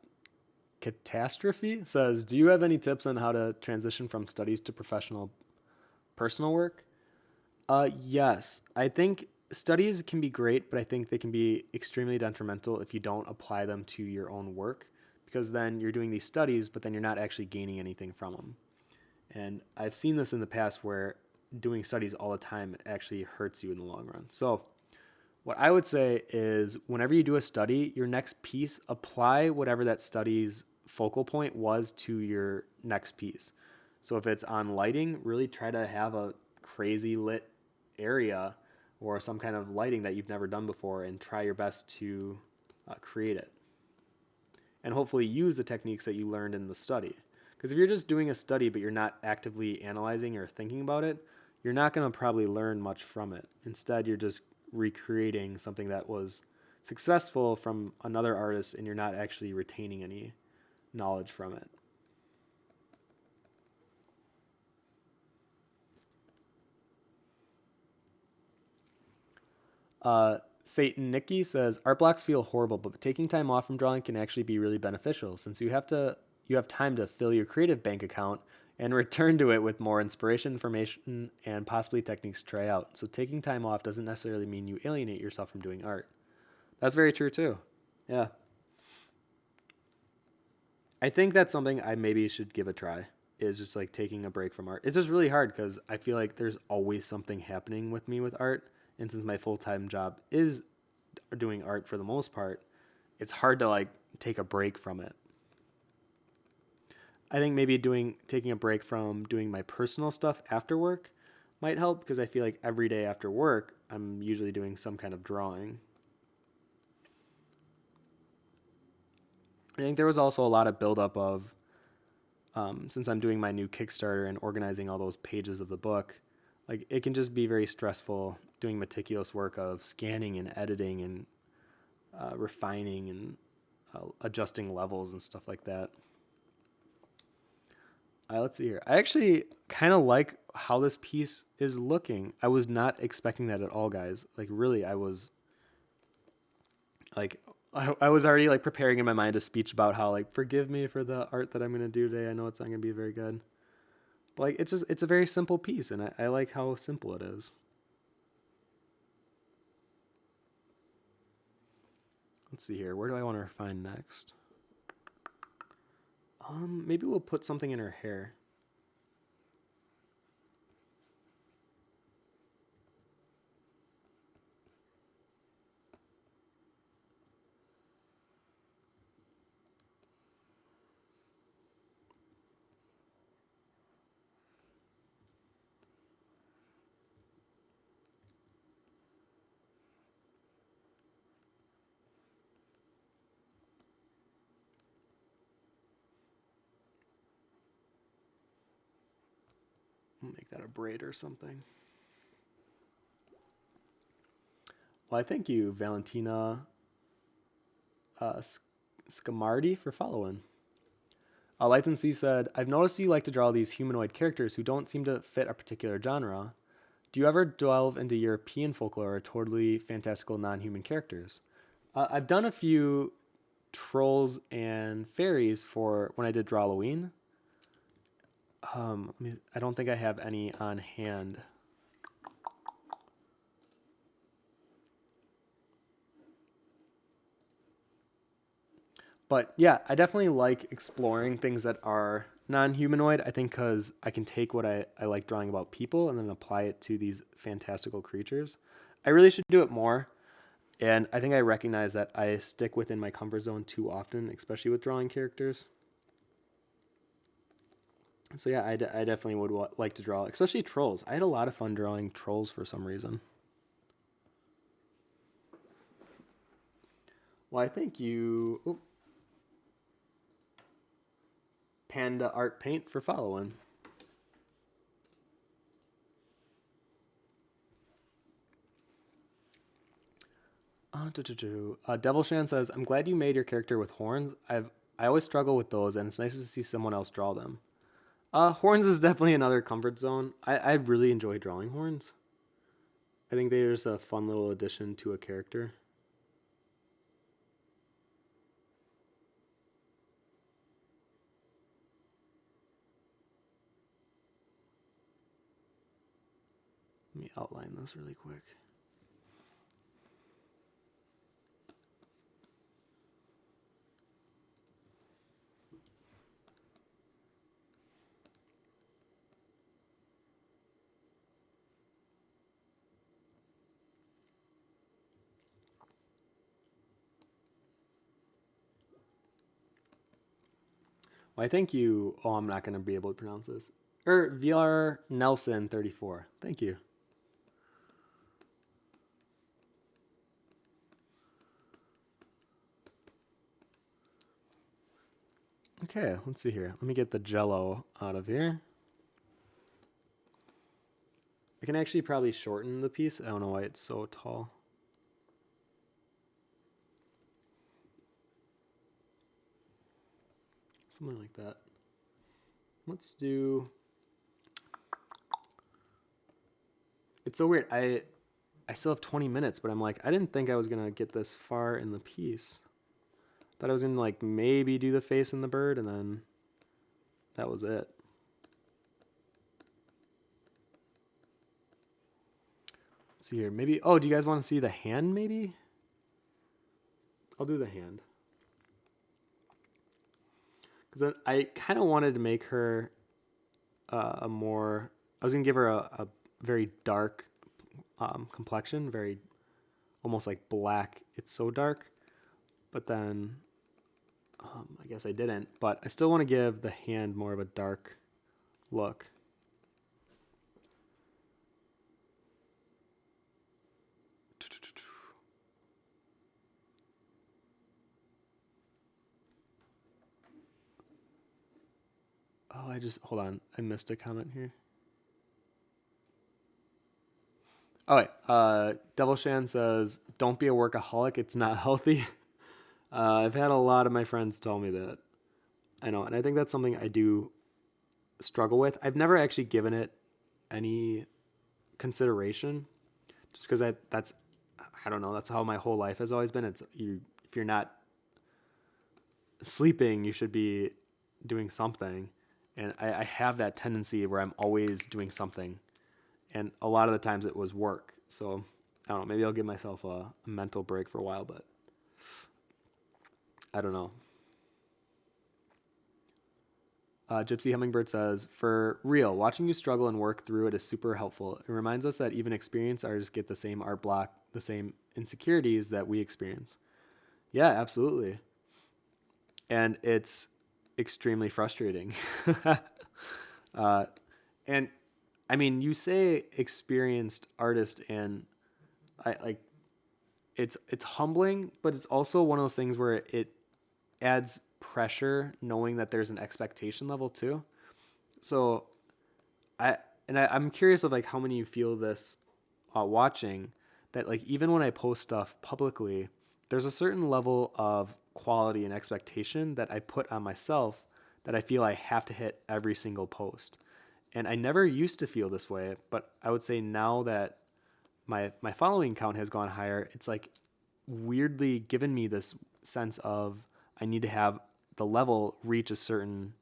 says, do you have any tips on how to transition from studies to professional personal work? Yes. I think studies can be great, but I think they can be extremely detrimental if you don't apply them to your own work, because then you're doing these studies, but then you're not actually gaining anything from them. And I've seen this in the past where doing studies all the time actually hurts you in the long run. So what I would say is whenever you do a study, your next piece, apply whatever that study's focal point was to your next piece. So if it's on lighting, really try to have a crazy lit area or some kind of lighting that you've never done before and try your best to create it. And hopefully use the techniques that you learned in the study. Because if you're just doing a study but you're not actively analyzing or thinking about it, you're not going to probably learn much from it. Instead, you're just recreating something that was successful from another artist and you're not actually retaining any knowledge from it. Satan Nikki says art blocks feel horrible, but taking time off from drawing can actually be really beneficial since you have time to fill your creative bank account and return to it with more inspiration, information, and possibly techniques to try out. So taking time off doesn't necessarily mean you alienate yourself from doing art. That's very true too. Yeah. I think that's something I maybe should give a try, is just like taking a break from art. It's just really hard because I feel like there's always something happening with me with art. And since my full-time job is doing art for the most part, it's hard to like take a break from it. I think maybe taking a break from doing my personal stuff after work might help because I feel like every day after work, I'm usually doing some kind of drawing. I think there was also a lot of buildup of, since I'm doing my new Kickstarter and organizing all those pages of the book, like it can just be very stressful doing meticulous work of scanning and editing and refining and adjusting levels and stuff like that. Let's see here. I actually kind of like how this piece is looking. I was not expecting that at all, guys. Like really, I was like, I was already like preparing in my mind a speech about how like, forgive me for the art that I'm going to do today. I know it's not going to be very good. But like, it's a very simple piece and I like how simple it is. Let's see here. Where do I want to refine next? Maybe we'll put something in her hair. Make that a braid or something. Well, I thank you, Valentina Scamardi, for following. Light and Sea said, I've noticed you like to draw these humanoid characters who don't seem to fit a particular genre. Do you ever delve into European folklore or totally fantastical non-human characters? I've done a few trolls and fairies for when I did Drawloween. I don't think I have any on hand. But yeah, I definitely like exploring things that are non-humanoid. I think because I can take what I like drawing about people and then apply it to these fantastical creatures. I really should do it more. And I think I recognize that I stick within my comfort zone too often, especially with drawing characters. So yeah, I definitely would like to draw, especially trolls. I had a lot of fun drawing trolls for some reason. Well, I thank you, Panda Art Paint, for following. Devil Shan says, "I'm glad you made your character with horns. I always struggle with those, and it's nice to see someone else draw them." Horns is definitely another comfort zone. I really enjoy drawing horns. I think they're just a fun little addition to a character. Let me outline this really quick. Well, I thank you. Oh, I'm not going to be able to pronounce this. VR Nelson 34. Thank you. Okay, let's see here. Let me get the jello out of here. I can actually probably shorten the piece. I don't know why it's so tall. Something like that. Let's do... It's so weird. I still have 20 minutes, but I'm like, I didn't think I was going to get this far in the piece. Thought I was going to like maybe do the face and the bird, and then that was it. Let's see here. Maybe, oh, do you guys want to see the hand maybe? I'll do the hand. Because I kind of wanted to make her a more, I was going to give her a very dark complexion, very almost like black. It's so dark. But then I guess I didn't. But I still want to give the hand more of a dark look. Oh, hold on. I missed a comment here. Oh, wait. Devil Shan says, "Don't be a workaholic. It's not healthy." I've had a lot of my friends tell me that. I know. And I think that's something I do struggle with. I've never actually given it any consideration just because I don't know. That's how my whole life has always been. If you're not sleeping, you should be doing something. And I have that tendency where I'm always doing something. And a lot of the times it was work. So I don't know. Maybe I'll give myself a mental break for a while, but I don't know. Gypsy Hummingbird says, "For real, watching you struggle and work through it is super helpful. It reminds us that even experienced artists get the same art block, the same insecurities that we experience." Yeah, absolutely. And it's extremely frustrating. And I mean, you say experienced artist, and I like it's humbling, but it's also one of those things where it adds pressure knowing that there's an expectation level too. So I'm curious of like how many you feel this watching that like even when I post stuff publicly, there's a certain level of quality and expectation that I put on myself that I feel I have to hit every single post. And I never used to feel this way, but I would say now that my following count has gone higher, it's like weirdly given me this sense of I need to have the level reach a certain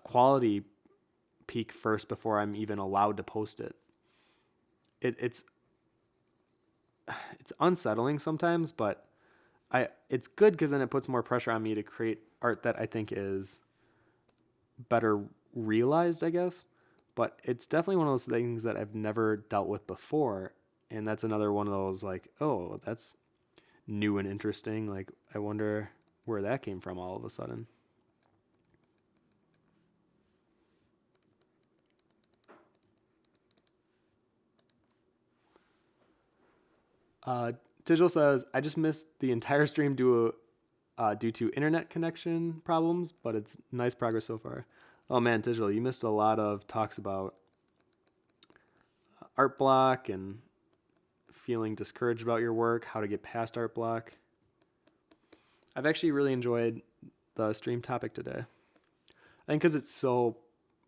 quality peak first before I'm even allowed to post it. It's unsettling sometimes, but it's good because then it puts more pressure on me to create art that I think is better realized, I guess. But it's definitely one of those things that I've never dealt with before. And that's another one of those like, oh, that's new and interesting. Like, I wonder where that came from all of a sudden. Uh, Digital says, I just missed the entire stream due to internet connection problems, but it's nice progress so far. Oh man, Digital, you missed a lot of talks about art block and feeling discouraged about your work, how to get past art block. I've actually really enjoyed the stream topic today. I think because it's so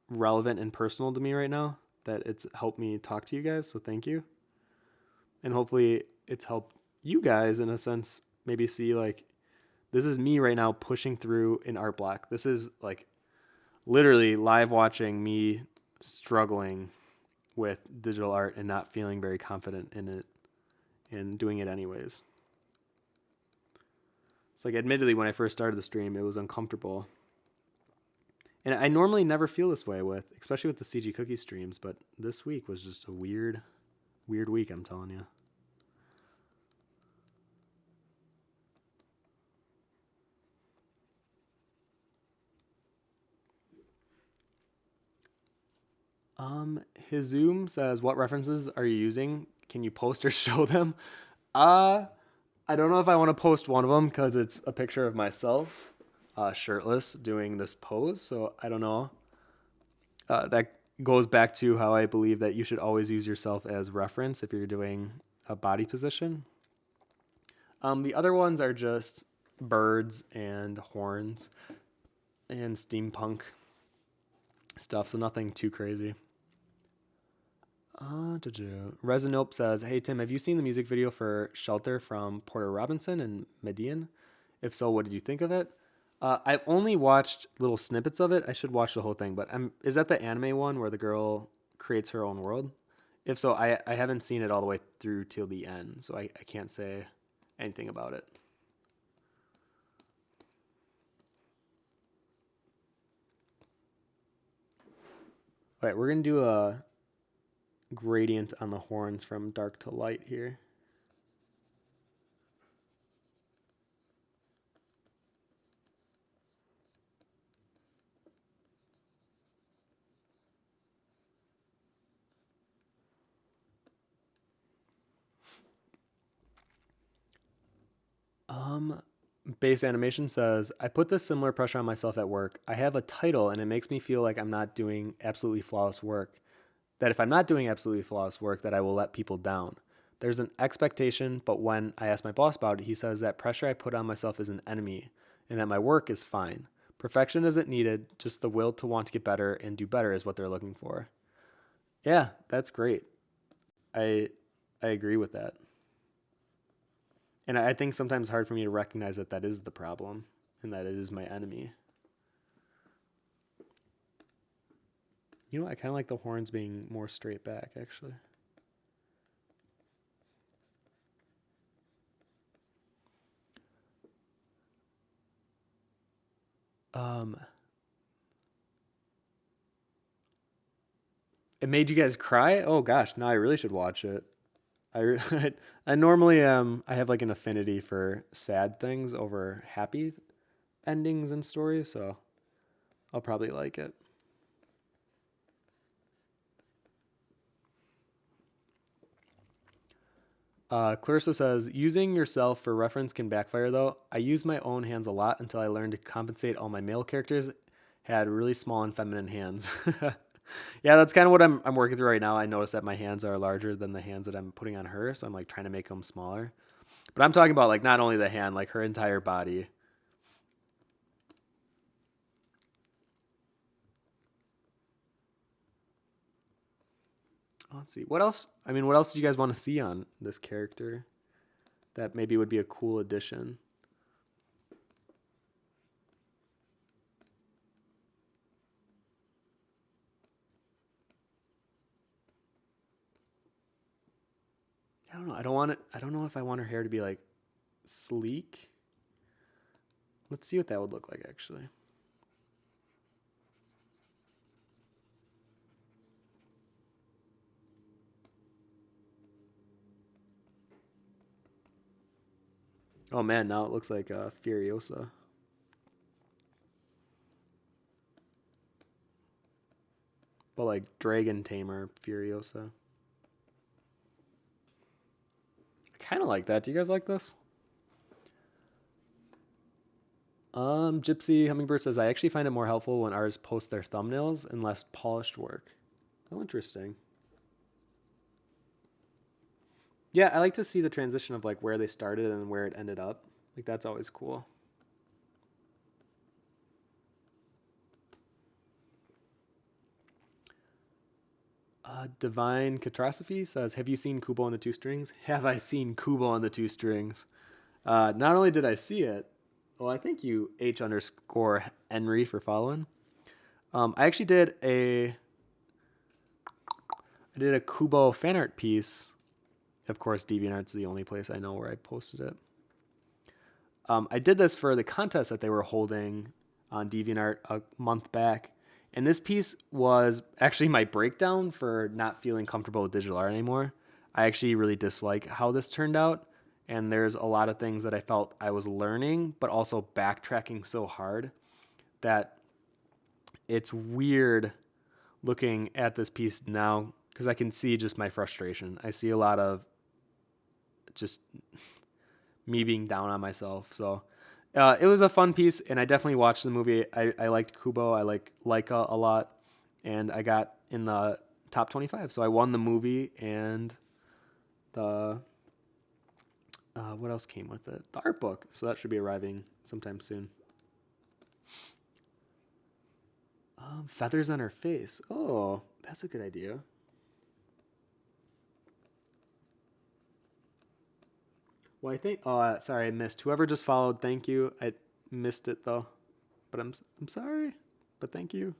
relevant and personal to me right now that it's helped me talk to you guys. So thank you. And hopefully it's helped you guys in a sense maybe see like this is me right now pushing through an art block. This is like literally live watching me struggling with digital art and not feeling very confident in it and doing it anyways. It's like admittedly when I first started the stream it was uncomfortable. And I normally never feel this way with, especially with the CG Cookie streams, but this week was just a weird week, I'm telling you. His Zoom says, what references are you using? Can you post or show them? I don't know if I want to post one of them because it's a picture of myself shirtless doing this pose. So I don't know. That goes back to how I believe that you should always use yourself as reference if you're doing a body position. The other ones are just birds and horns and steampunk stuff, so nothing too crazy. Resinope says, hey Tim, have you seen the music video for Shelter from Porter Robinson and Median? If so, what did you think of it? I've only watched little snippets of it. I should watch the whole thing, but is that the anime one where the girl creates her own world? If so, I haven't seen it all the way through till the end, so I can't say anything about it. All right, we're going to do a gradient on the horns from dark to light here. Base Animation says, I put this similar pressure on myself at work. I have a title and it makes me feel like I'm not doing absolutely flawless work. That if I'm not doing absolutely flawless work, that I will let people down. There's an expectation, but when I ask my boss about it, he says that pressure I put on myself is an enemy and that my work is fine. Perfection isn't needed, just the will to want to get better and do better is what they're looking for. Yeah, that's great. I agree with that. And I think sometimes it's hard for me to recognize that that is the problem and that it is my enemy. You know, I kind of like the horns being more straight back, actually. It made you guys cry? Oh gosh, now I really should watch it. I normally I have like an affinity for sad things over happy endings and stories, so I'll probably like it. Clarissa says, using yourself for reference can backfire though. I use my own hands a lot until I learned to compensate all my male characters had really small and feminine hands. Yeah, that's kind of what I'm working through right now. I notice that my hands are larger than the hands that I'm putting on her, so I'm like trying to make them smaller. But I'm talking about like not only the hand, like her entire body. Let's see. What else? I mean, what else do you guys want to see on this character that maybe would be a cool addition? I don't know. I don't know if I want her hair to be like sleek. Let's see what that would look like actually. Oh man, now it looks like Furiosa. But like Dragon Tamer Furiosa. I kind of like that. Do you guys like this? Gypsy Hummingbird says, I actually find it more helpful when artists post their thumbnails and less polished work. Oh, interesting. Yeah, I like to see the transition of like where they started and where it ended up. Like that's always cool. Divine Catastrophe says, have you seen Kubo and the Two Strings? Have I seen Kubo and the Two Strings? Not only did I see it, well, I thank you, H underscore Henry, for following. I actually I did a Kubo fan art piece. Of course, DeviantArt's the only place I know where I posted it. I did this for the contest that they were holding on DeviantArt a month back. And this piece was actually my breakdown for not feeling comfortable with digital art anymore. I actually really dislike how this turned out. And there's a lot of things that I felt I was learning, but also backtracking so hard that it's weird looking at this piece now because I can see just my frustration. I see a lot of just me being down on myself. So it was a fun piece, and I definitely watched the movie. I liked Kubo. I like Leica a lot, and I got in the top 25. So I won the movie and the what else came with it? The art book. So that should be arriving sometime soon. Feathers on her face. Oh, that's a good idea. Well, I think. Oh, sorry, I missed. Whoever just followed, thank you. I missed it though, but I'm sorry, but thank you.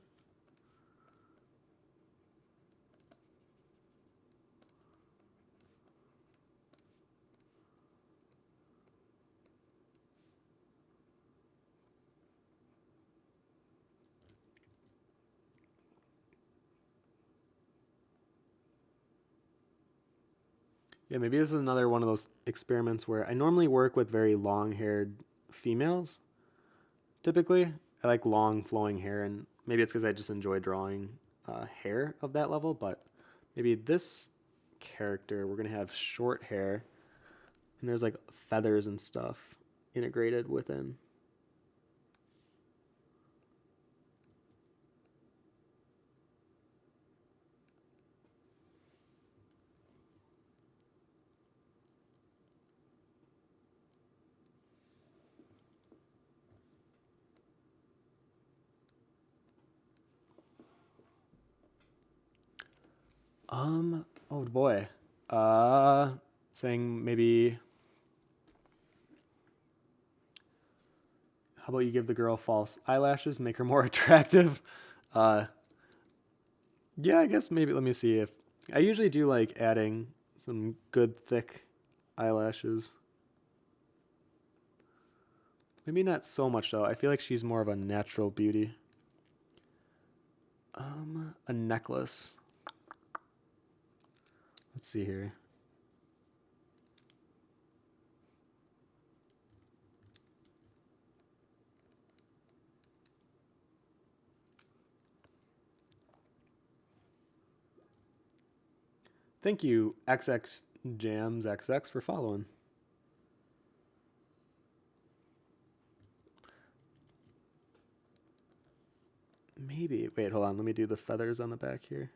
Yeah, maybe this is another one of those experiments where I normally work with very long-haired females. Typically, I like long flowing hair, and maybe it's because I just enjoy drawing hair of that level. But maybe this character, we're gonna have short hair, and there's like feathers and stuff integrated within. Oh boy. Uh, saying maybe. How about you give the girl false eyelashes, make her more attractive? Uh, yeah, I guess maybe. Let me see if I usually do like adding some good thick eyelashes. Maybe not so much though. I feel like she's more of a natural beauty. A necklace. Let's see here. Thank you, XX Jams XX, for following. Maybe. Wait, hold on. Let me do the feathers on the back here.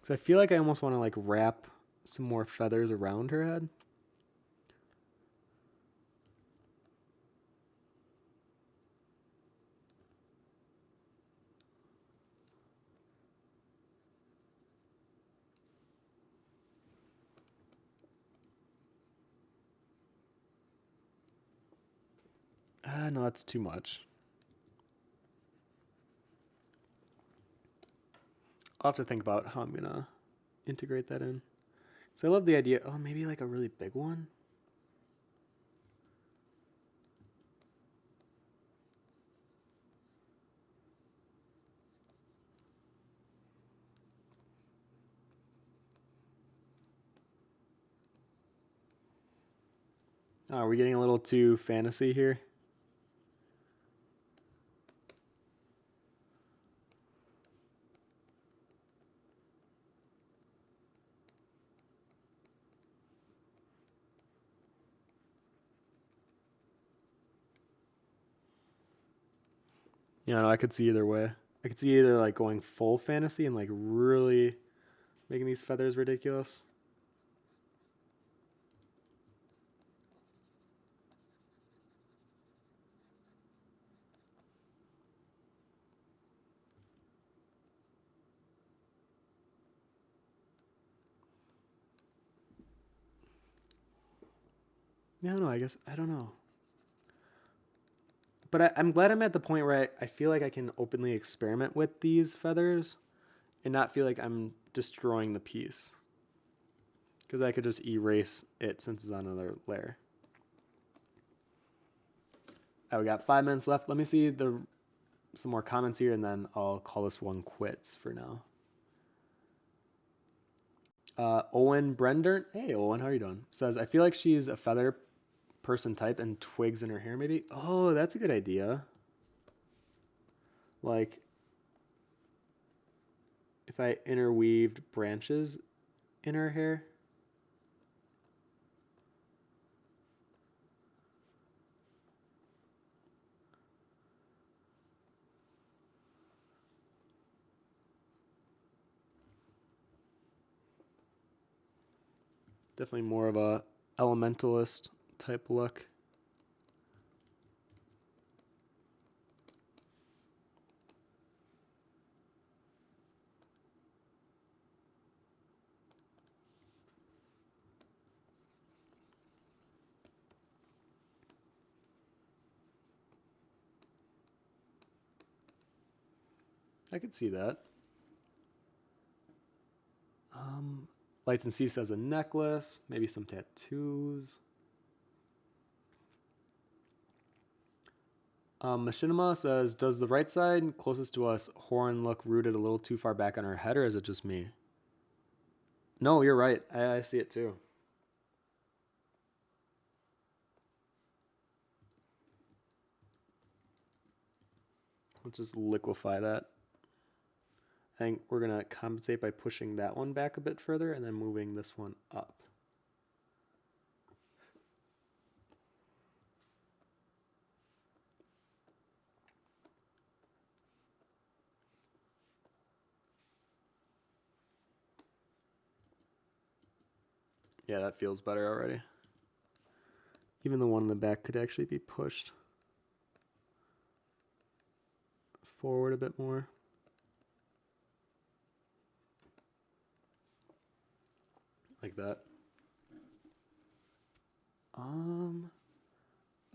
Because I feel like I almost want to like wrap some more feathers around her head. Ah, no, that's too much. I'll have to think about how I'm gonna integrate that in. So I love the idea. Oh, maybe like a really big one. Are we getting a little too fantasy here? Yeah, no, I could see either way. I could see either like going full fantasy and like really making these feathers ridiculous. Yeah, no, I guess I don't know. But I'm glad I'm at the point where I feel like I can openly experiment with these feathers and not feel like I'm destroying the piece. Because I could just erase it since it's on another layer. All right, we got 5 minutes left. Let me see some more comments here, and then I'll call this one quits for now. Owen Brender, hey Owen, how are you doing? Says, I feel like she's a feather person type and twigs in her hair maybe. Oh, that's a good idea. Like, if I interweaved branches in her hair. Definitely more of a elementalist type look. I could see that. Lights and Sea says a necklace, maybe some tattoos. Machinima says, does the right side closest to us horn look rooted a little too far back on her head, or is it just me? No, you're right. I see it too. Let's just liquefy that. I think we're going to compensate by pushing that one back a bit further and then moving this one up. Yeah, that feels better already. Even the one in the back could actually be pushed forward a bit more. Like that.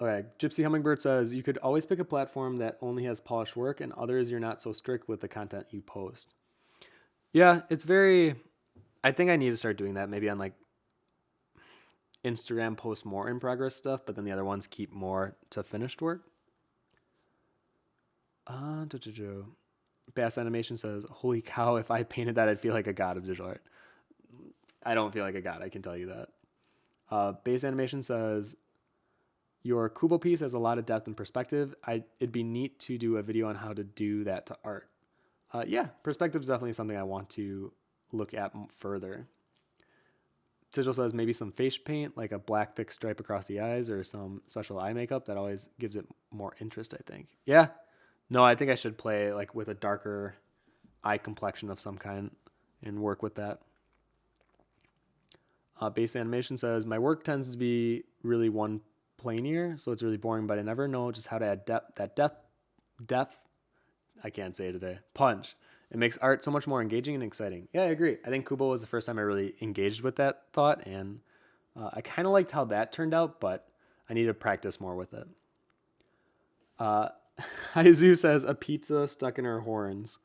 Okay, Gypsy Hummingbird says, you could always pick a platform that only has polished work and others you're not so strict with the content you post. Yeah, it's very... I think I need to start doing that. Maybe on like Instagram post more in progress stuff, but then the other ones keep more to finished work. Bass Animation says, holy cow, if I painted that, I'd feel like a god of digital art. I don't feel like a god, I can tell you that. Bass Animation says, your Kubo piece has a lot of depth and perspective. It'd be neat to do a video on how to do that to art. Yeah, perspective is definitely something I want to look at further. Sigil says maybe some face paint, like a black thick stripe across the eyes or some special eye makeup. That always gives it more interest, I think. Yeah. No, I think I should play like with a darker eye complexion of some kind and work with that. Base Animation says, my work tends to be really one planar, so it's really boring, but I never know just how to add depth. I can't say it today. Punch. It makes art so much more engaging and exciting. Yeah, I agree. I think Kubo was the first time I really engaged with that thought, and I kind of liked how that turned out, but I need to practice more with it. Haizu says, a pizza stuck in her horns.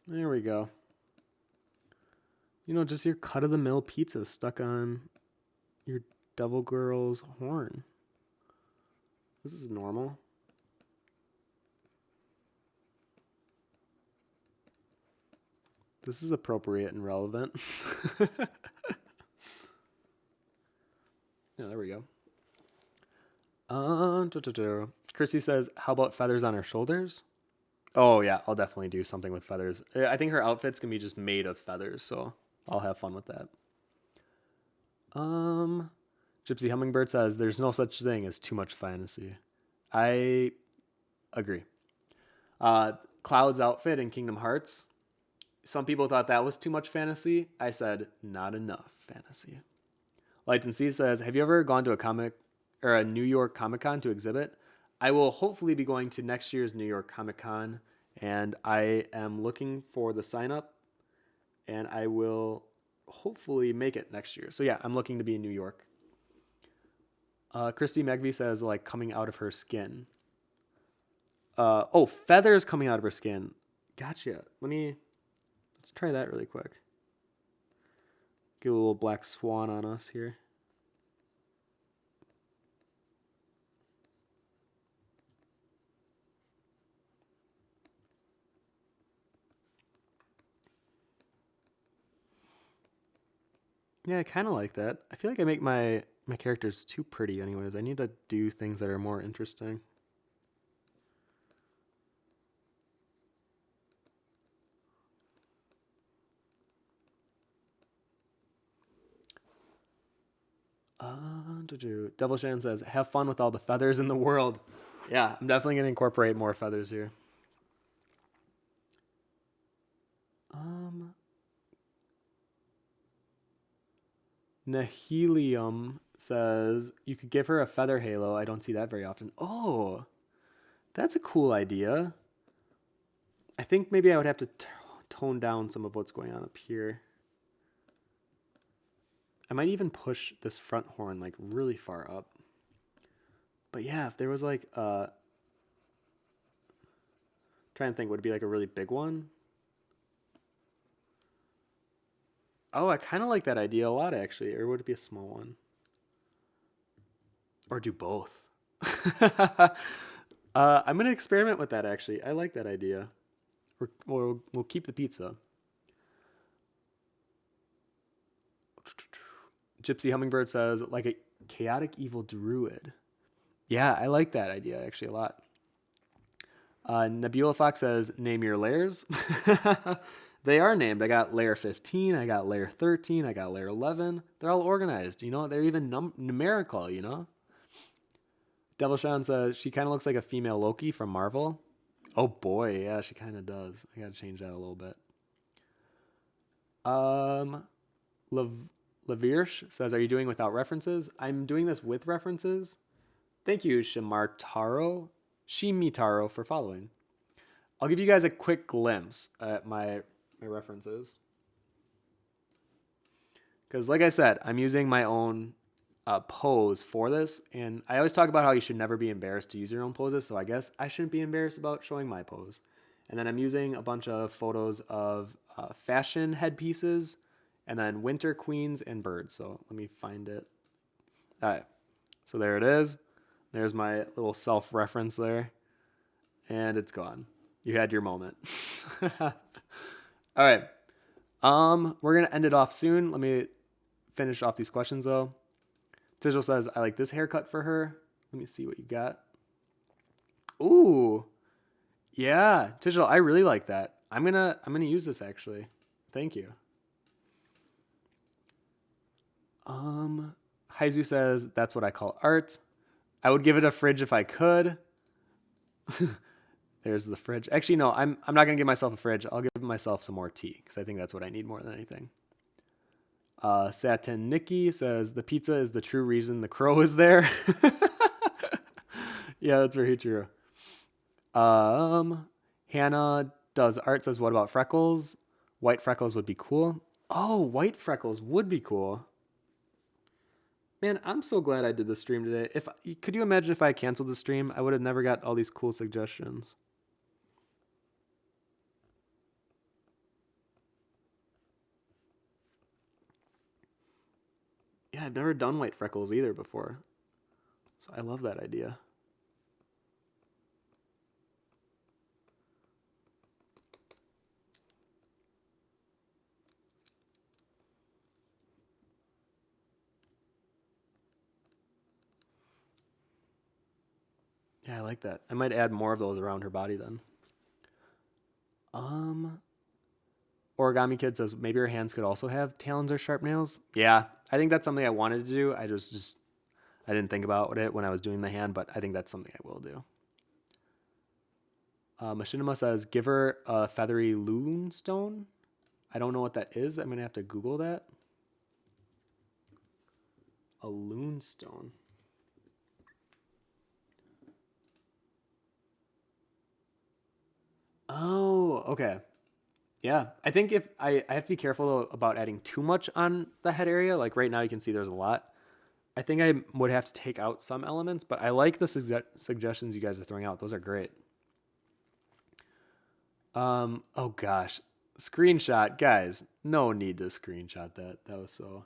There we go. You know, just your cut of the mill pizza stuck on your Devil Girl's horn. This is normal. This is appropriate and relevant. Yeah, there we go. Chrissy says, how about feathers on her shoulders? Oh, yeah, I'll definitely do something with feathers. I think her outfit's going to be just made of feathers, so I'll have fun with that. Gypsy Hummingbird says, there's no such thing as too much fantasy. I agree. Cloud's outfit in Kingdom Hearts. Some people thought that was too much fantasy. I said, not enough fantasy. Light and Sea says, have you ever gone to a comic or a New York Comic Con to exhibit? I will hopefully be going to next year's New York Comic Con, and I am looking for the sign up, and I will hopefully make it next year. So yeah, I'm looking to be in New York. Christy Megvy says, like, coming out of her skin. Feathers coming out of her skin. Gotcha. Let's try that really quick. Get a little black swan on us here. Yeah, I kind of like that. I feel like I make my characters too pretty anyways. I need to do things that are more interesting. Devil Shan says, have fun with all the feathers in the world. Yeah, I'm definitely going to incorporate more feathers here. Nihilium says, you could give her a feather halo. I don't see that very often. Oh, that's a cool idea. I think maybe I would have to tone down some of what's going on up here. I might even push this front horn like really far up. But yeah, if there was like trying to think, would it be like a really big one? Oh, I kind of like that idea a lot actually. Or would it be a small one? Or do both? I'm gonna experiment with that actually. I like that idea. Or we'll keep the pizza. Gypsy Hummingbird says, like a chaotic evil druid. Yeah, I like that idea actually a lot. Nebula Fox says, name your layers. They are named. I got layer 15, I got layer 13, I got layer 11. They're all organized, you know? They're even numerical, you know? Devil Sean says, she kind of looks like a female Loki from Marvel. Oh boy, yeah, she kind of does. I got to change that a little bit. Lavirsh says, are you doing without references? I'm doing this with references. Thank you, Shimitaro, for following. I'll give you guys a quick glimpse at my references. Because like I said, I'm using my own pose for this. And I always talk about how you should never be embarrassed to use your own poses. So I guess I shouldn't be embarrassed about showing my pose. And then I'm using a bunch of photos of fashion headpieces and then winter queens and birds. So let me find it. All right. So there it is. There's my little self-reference there. And it's gone. You had your moment. All right. We're going to end it off soon. Let me finish off these questions though. Tijel says, I like this haircut for her. Let me see what you got. Ooh. Yeah, Tijel, I really like that. I'm gonna use this actually. Thank you. Haizu says, that's what I call art. I would give it a fridge if I could. There's the fridge. Actually, no, I'm not gonna give myself a fridge. I'll give myself some more tea because I think that's what I need more than anything. Satin Nikki says the pizza is the true reason the crow is there. Yeah, that's very true. Hannah does art says, what about freckles? White freckles would be cool. Oh, white freckles would be cool. Man, I'm so glad I did the stream today. Could you imagine if I canceled the stream? I would have never got all these cool suggestions. Yeah, Yeah, I've never done white freckles either before. So I love that idea. Yeah, I like that. I might add more of those around her body then. Origami Kid says maybe her hands could also have talons or sharp nails. Yeah, I think that's something I wanted to do. I just I didn't think about it when I was doing the hand, but I think that's something I will do. Machinima says give her a feathery loon stone. I don't know what that is. I'm gonna have to Google that. A loon stone. Oh, okay. Yeah, I think if I have to be careful about adding too much on the head area. Like right now, you can see there's a lot. I think I would have to take out some elements, but I like the suggestions you guys are throwing out. Those are great. Oh gosh, screenshot, guys. No need to screenshot that. That was so.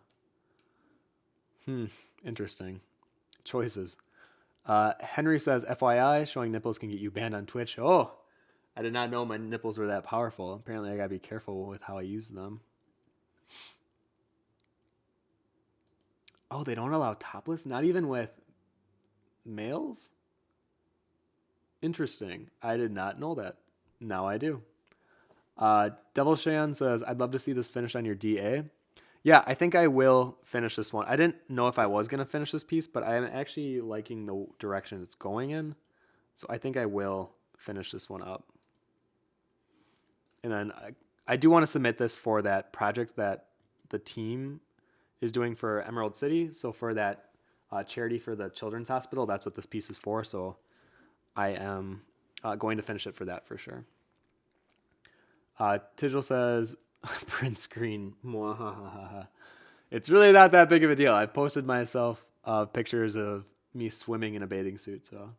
Interesting choices. Henry says, FYI, showing nipples can get you banned on Twitch. Oh, I did not know my nipples were that powerful. Apparently, I gotta be careful with how I use them. Oh, they don't allow topless? Not even with males? Interesting. I did not know that. Now I do. Devil Shan says, I'd love to see this finished on your DA. Yeah, I think I will finish this one. I didn't know if I was going to finish this piece, but I am actually liking the direction it's going in. So I think I will finish this one up. And then I do want to submit this for that project that the team is doing for Emerald City. So for that charity for the Children's Hospital, that's what this piece is for. So I am going to finish it for that for sure. Tigil says, print screen. It's really not that big of a deal. I posted myself pictures of me swimming in a bathing suit, so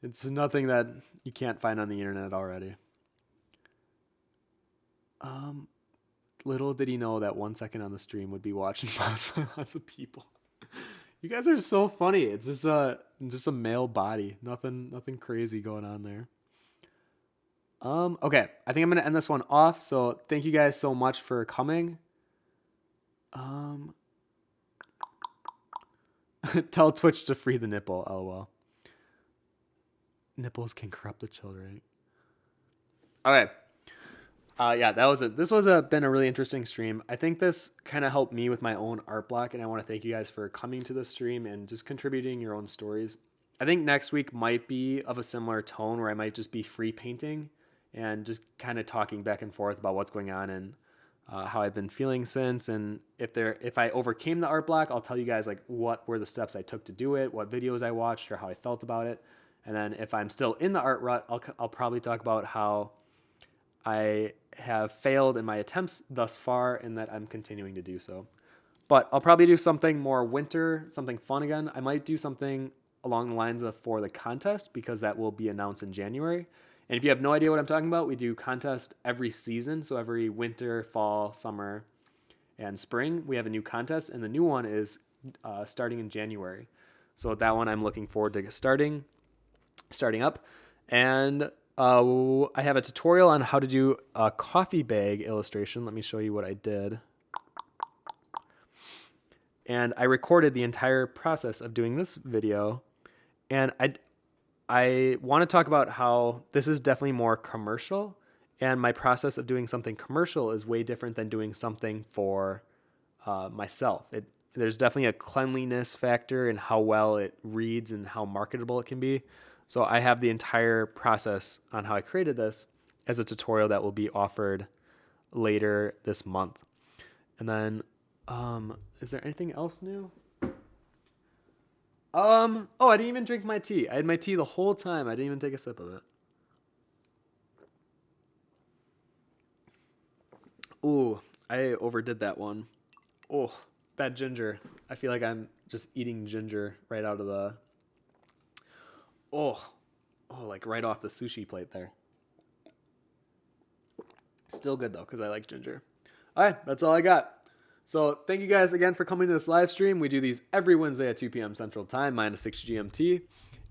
it's nothing that you can't find on the internet already. Little did he know that 1 second on the stream would be watching by lots of people. You guys are so funny. It's just a male body. Nothing crazy going on there. Okay, I think I'm gonna end this one off. So thank you guys so much for coming. Tell Twitch to free the nipple. LOL. Nipples can corrupt the children. Okay. Yeah, that was it. This was been a really interesting stream. I think this kind of helped me with my own art block, and I want to thank you guys for coming to the stream and just contributing your own stories. I think next week might be of a similar tone where I might just be free painting and just kind of talking back and forth about what's going on and how I've been feeling since. And if I overcame the art block, I'll tell you guys like what were the steps I took to do it, what videos I watched, or how I felt about it. And then if I'm still in the art rut, I'll probably talk about how I have failed in my attempts thus far and that I'm continuing to do so. But I'll probably do something more winter, something fun again. I might do something along the lines of for the contest because that will be announced in January. And if you have no idea what I'm talking about, we do contest every season. So every winter, fall, summer, and spring, we have a new contest. And the new one is starting in January. So that one I'm looking forward to starting up. And I have a tutorial on how to do a coffee bag illustration. Let me show you what I did. And I recorded the entire process of doing this video. And I want to talk about how this is definitely more commercial. And my process of doing something commercial is way different than doing something for myself. There's definitely a cleanliness factor in how well it reads and how marketable it can be. So I have the entire process on how I created this as a tutorial that will be offered later this month. And then, is there anything else new? Oh, I didn't even drink my tea. I had my tea the whole time. I didn't even take a sip of it. Ooh, I overdid that one. Oh, that ginger. I feel like I'm just eating ginger right out of the... Oh, like right off the sushi plate there. Still good though, because I like ginger. All right, that's all I got. So thank you guys again for coming to this live stream. We do these every Wednesday at 2 p.m. Central Time, minus 6 GMT.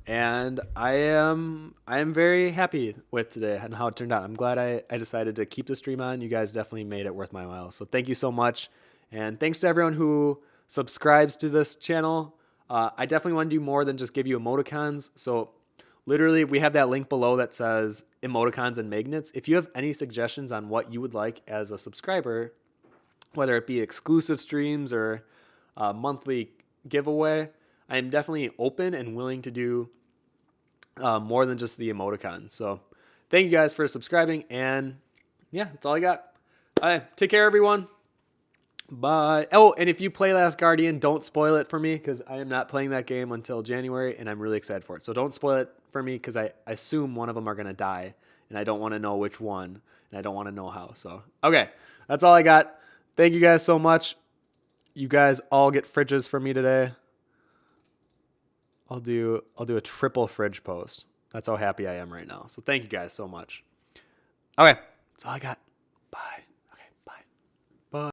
And I am very happy with today and how it turned out. I'm glad I decided to keep the stream on. You guys definitely made it worth my while. So thank you so much. And thanks to everyone who subscribes to this channel. I definitely want to do more than just give you emoticons. So literally, we have that link below that says emoticons and magnets. If you have any suggestions on what you would like as a subscriber, whether it be exclusive streams or a monthly giveaway, I am definitely open and willing to do more than just the emoticons. So thank you guys for subscribing. And yeah, that's all I got. All right, take care, everyone. Bye. Oh, and if you play Last Guardian, don't spoil it for me because I am not playing that game until January, and I'm really excited for it. So don't spoil it for me because I assume one of them are going to die, and I don't want to know which one, and I don't want to know how. So, okay, that's all I got. Thank you guys so much. You guys all get fridges from me today. I'll do a triple fridge post. That's how happy I am right now. So thank you guys so much. Okay, that's all I got. Bye. Okay, bye. Bye.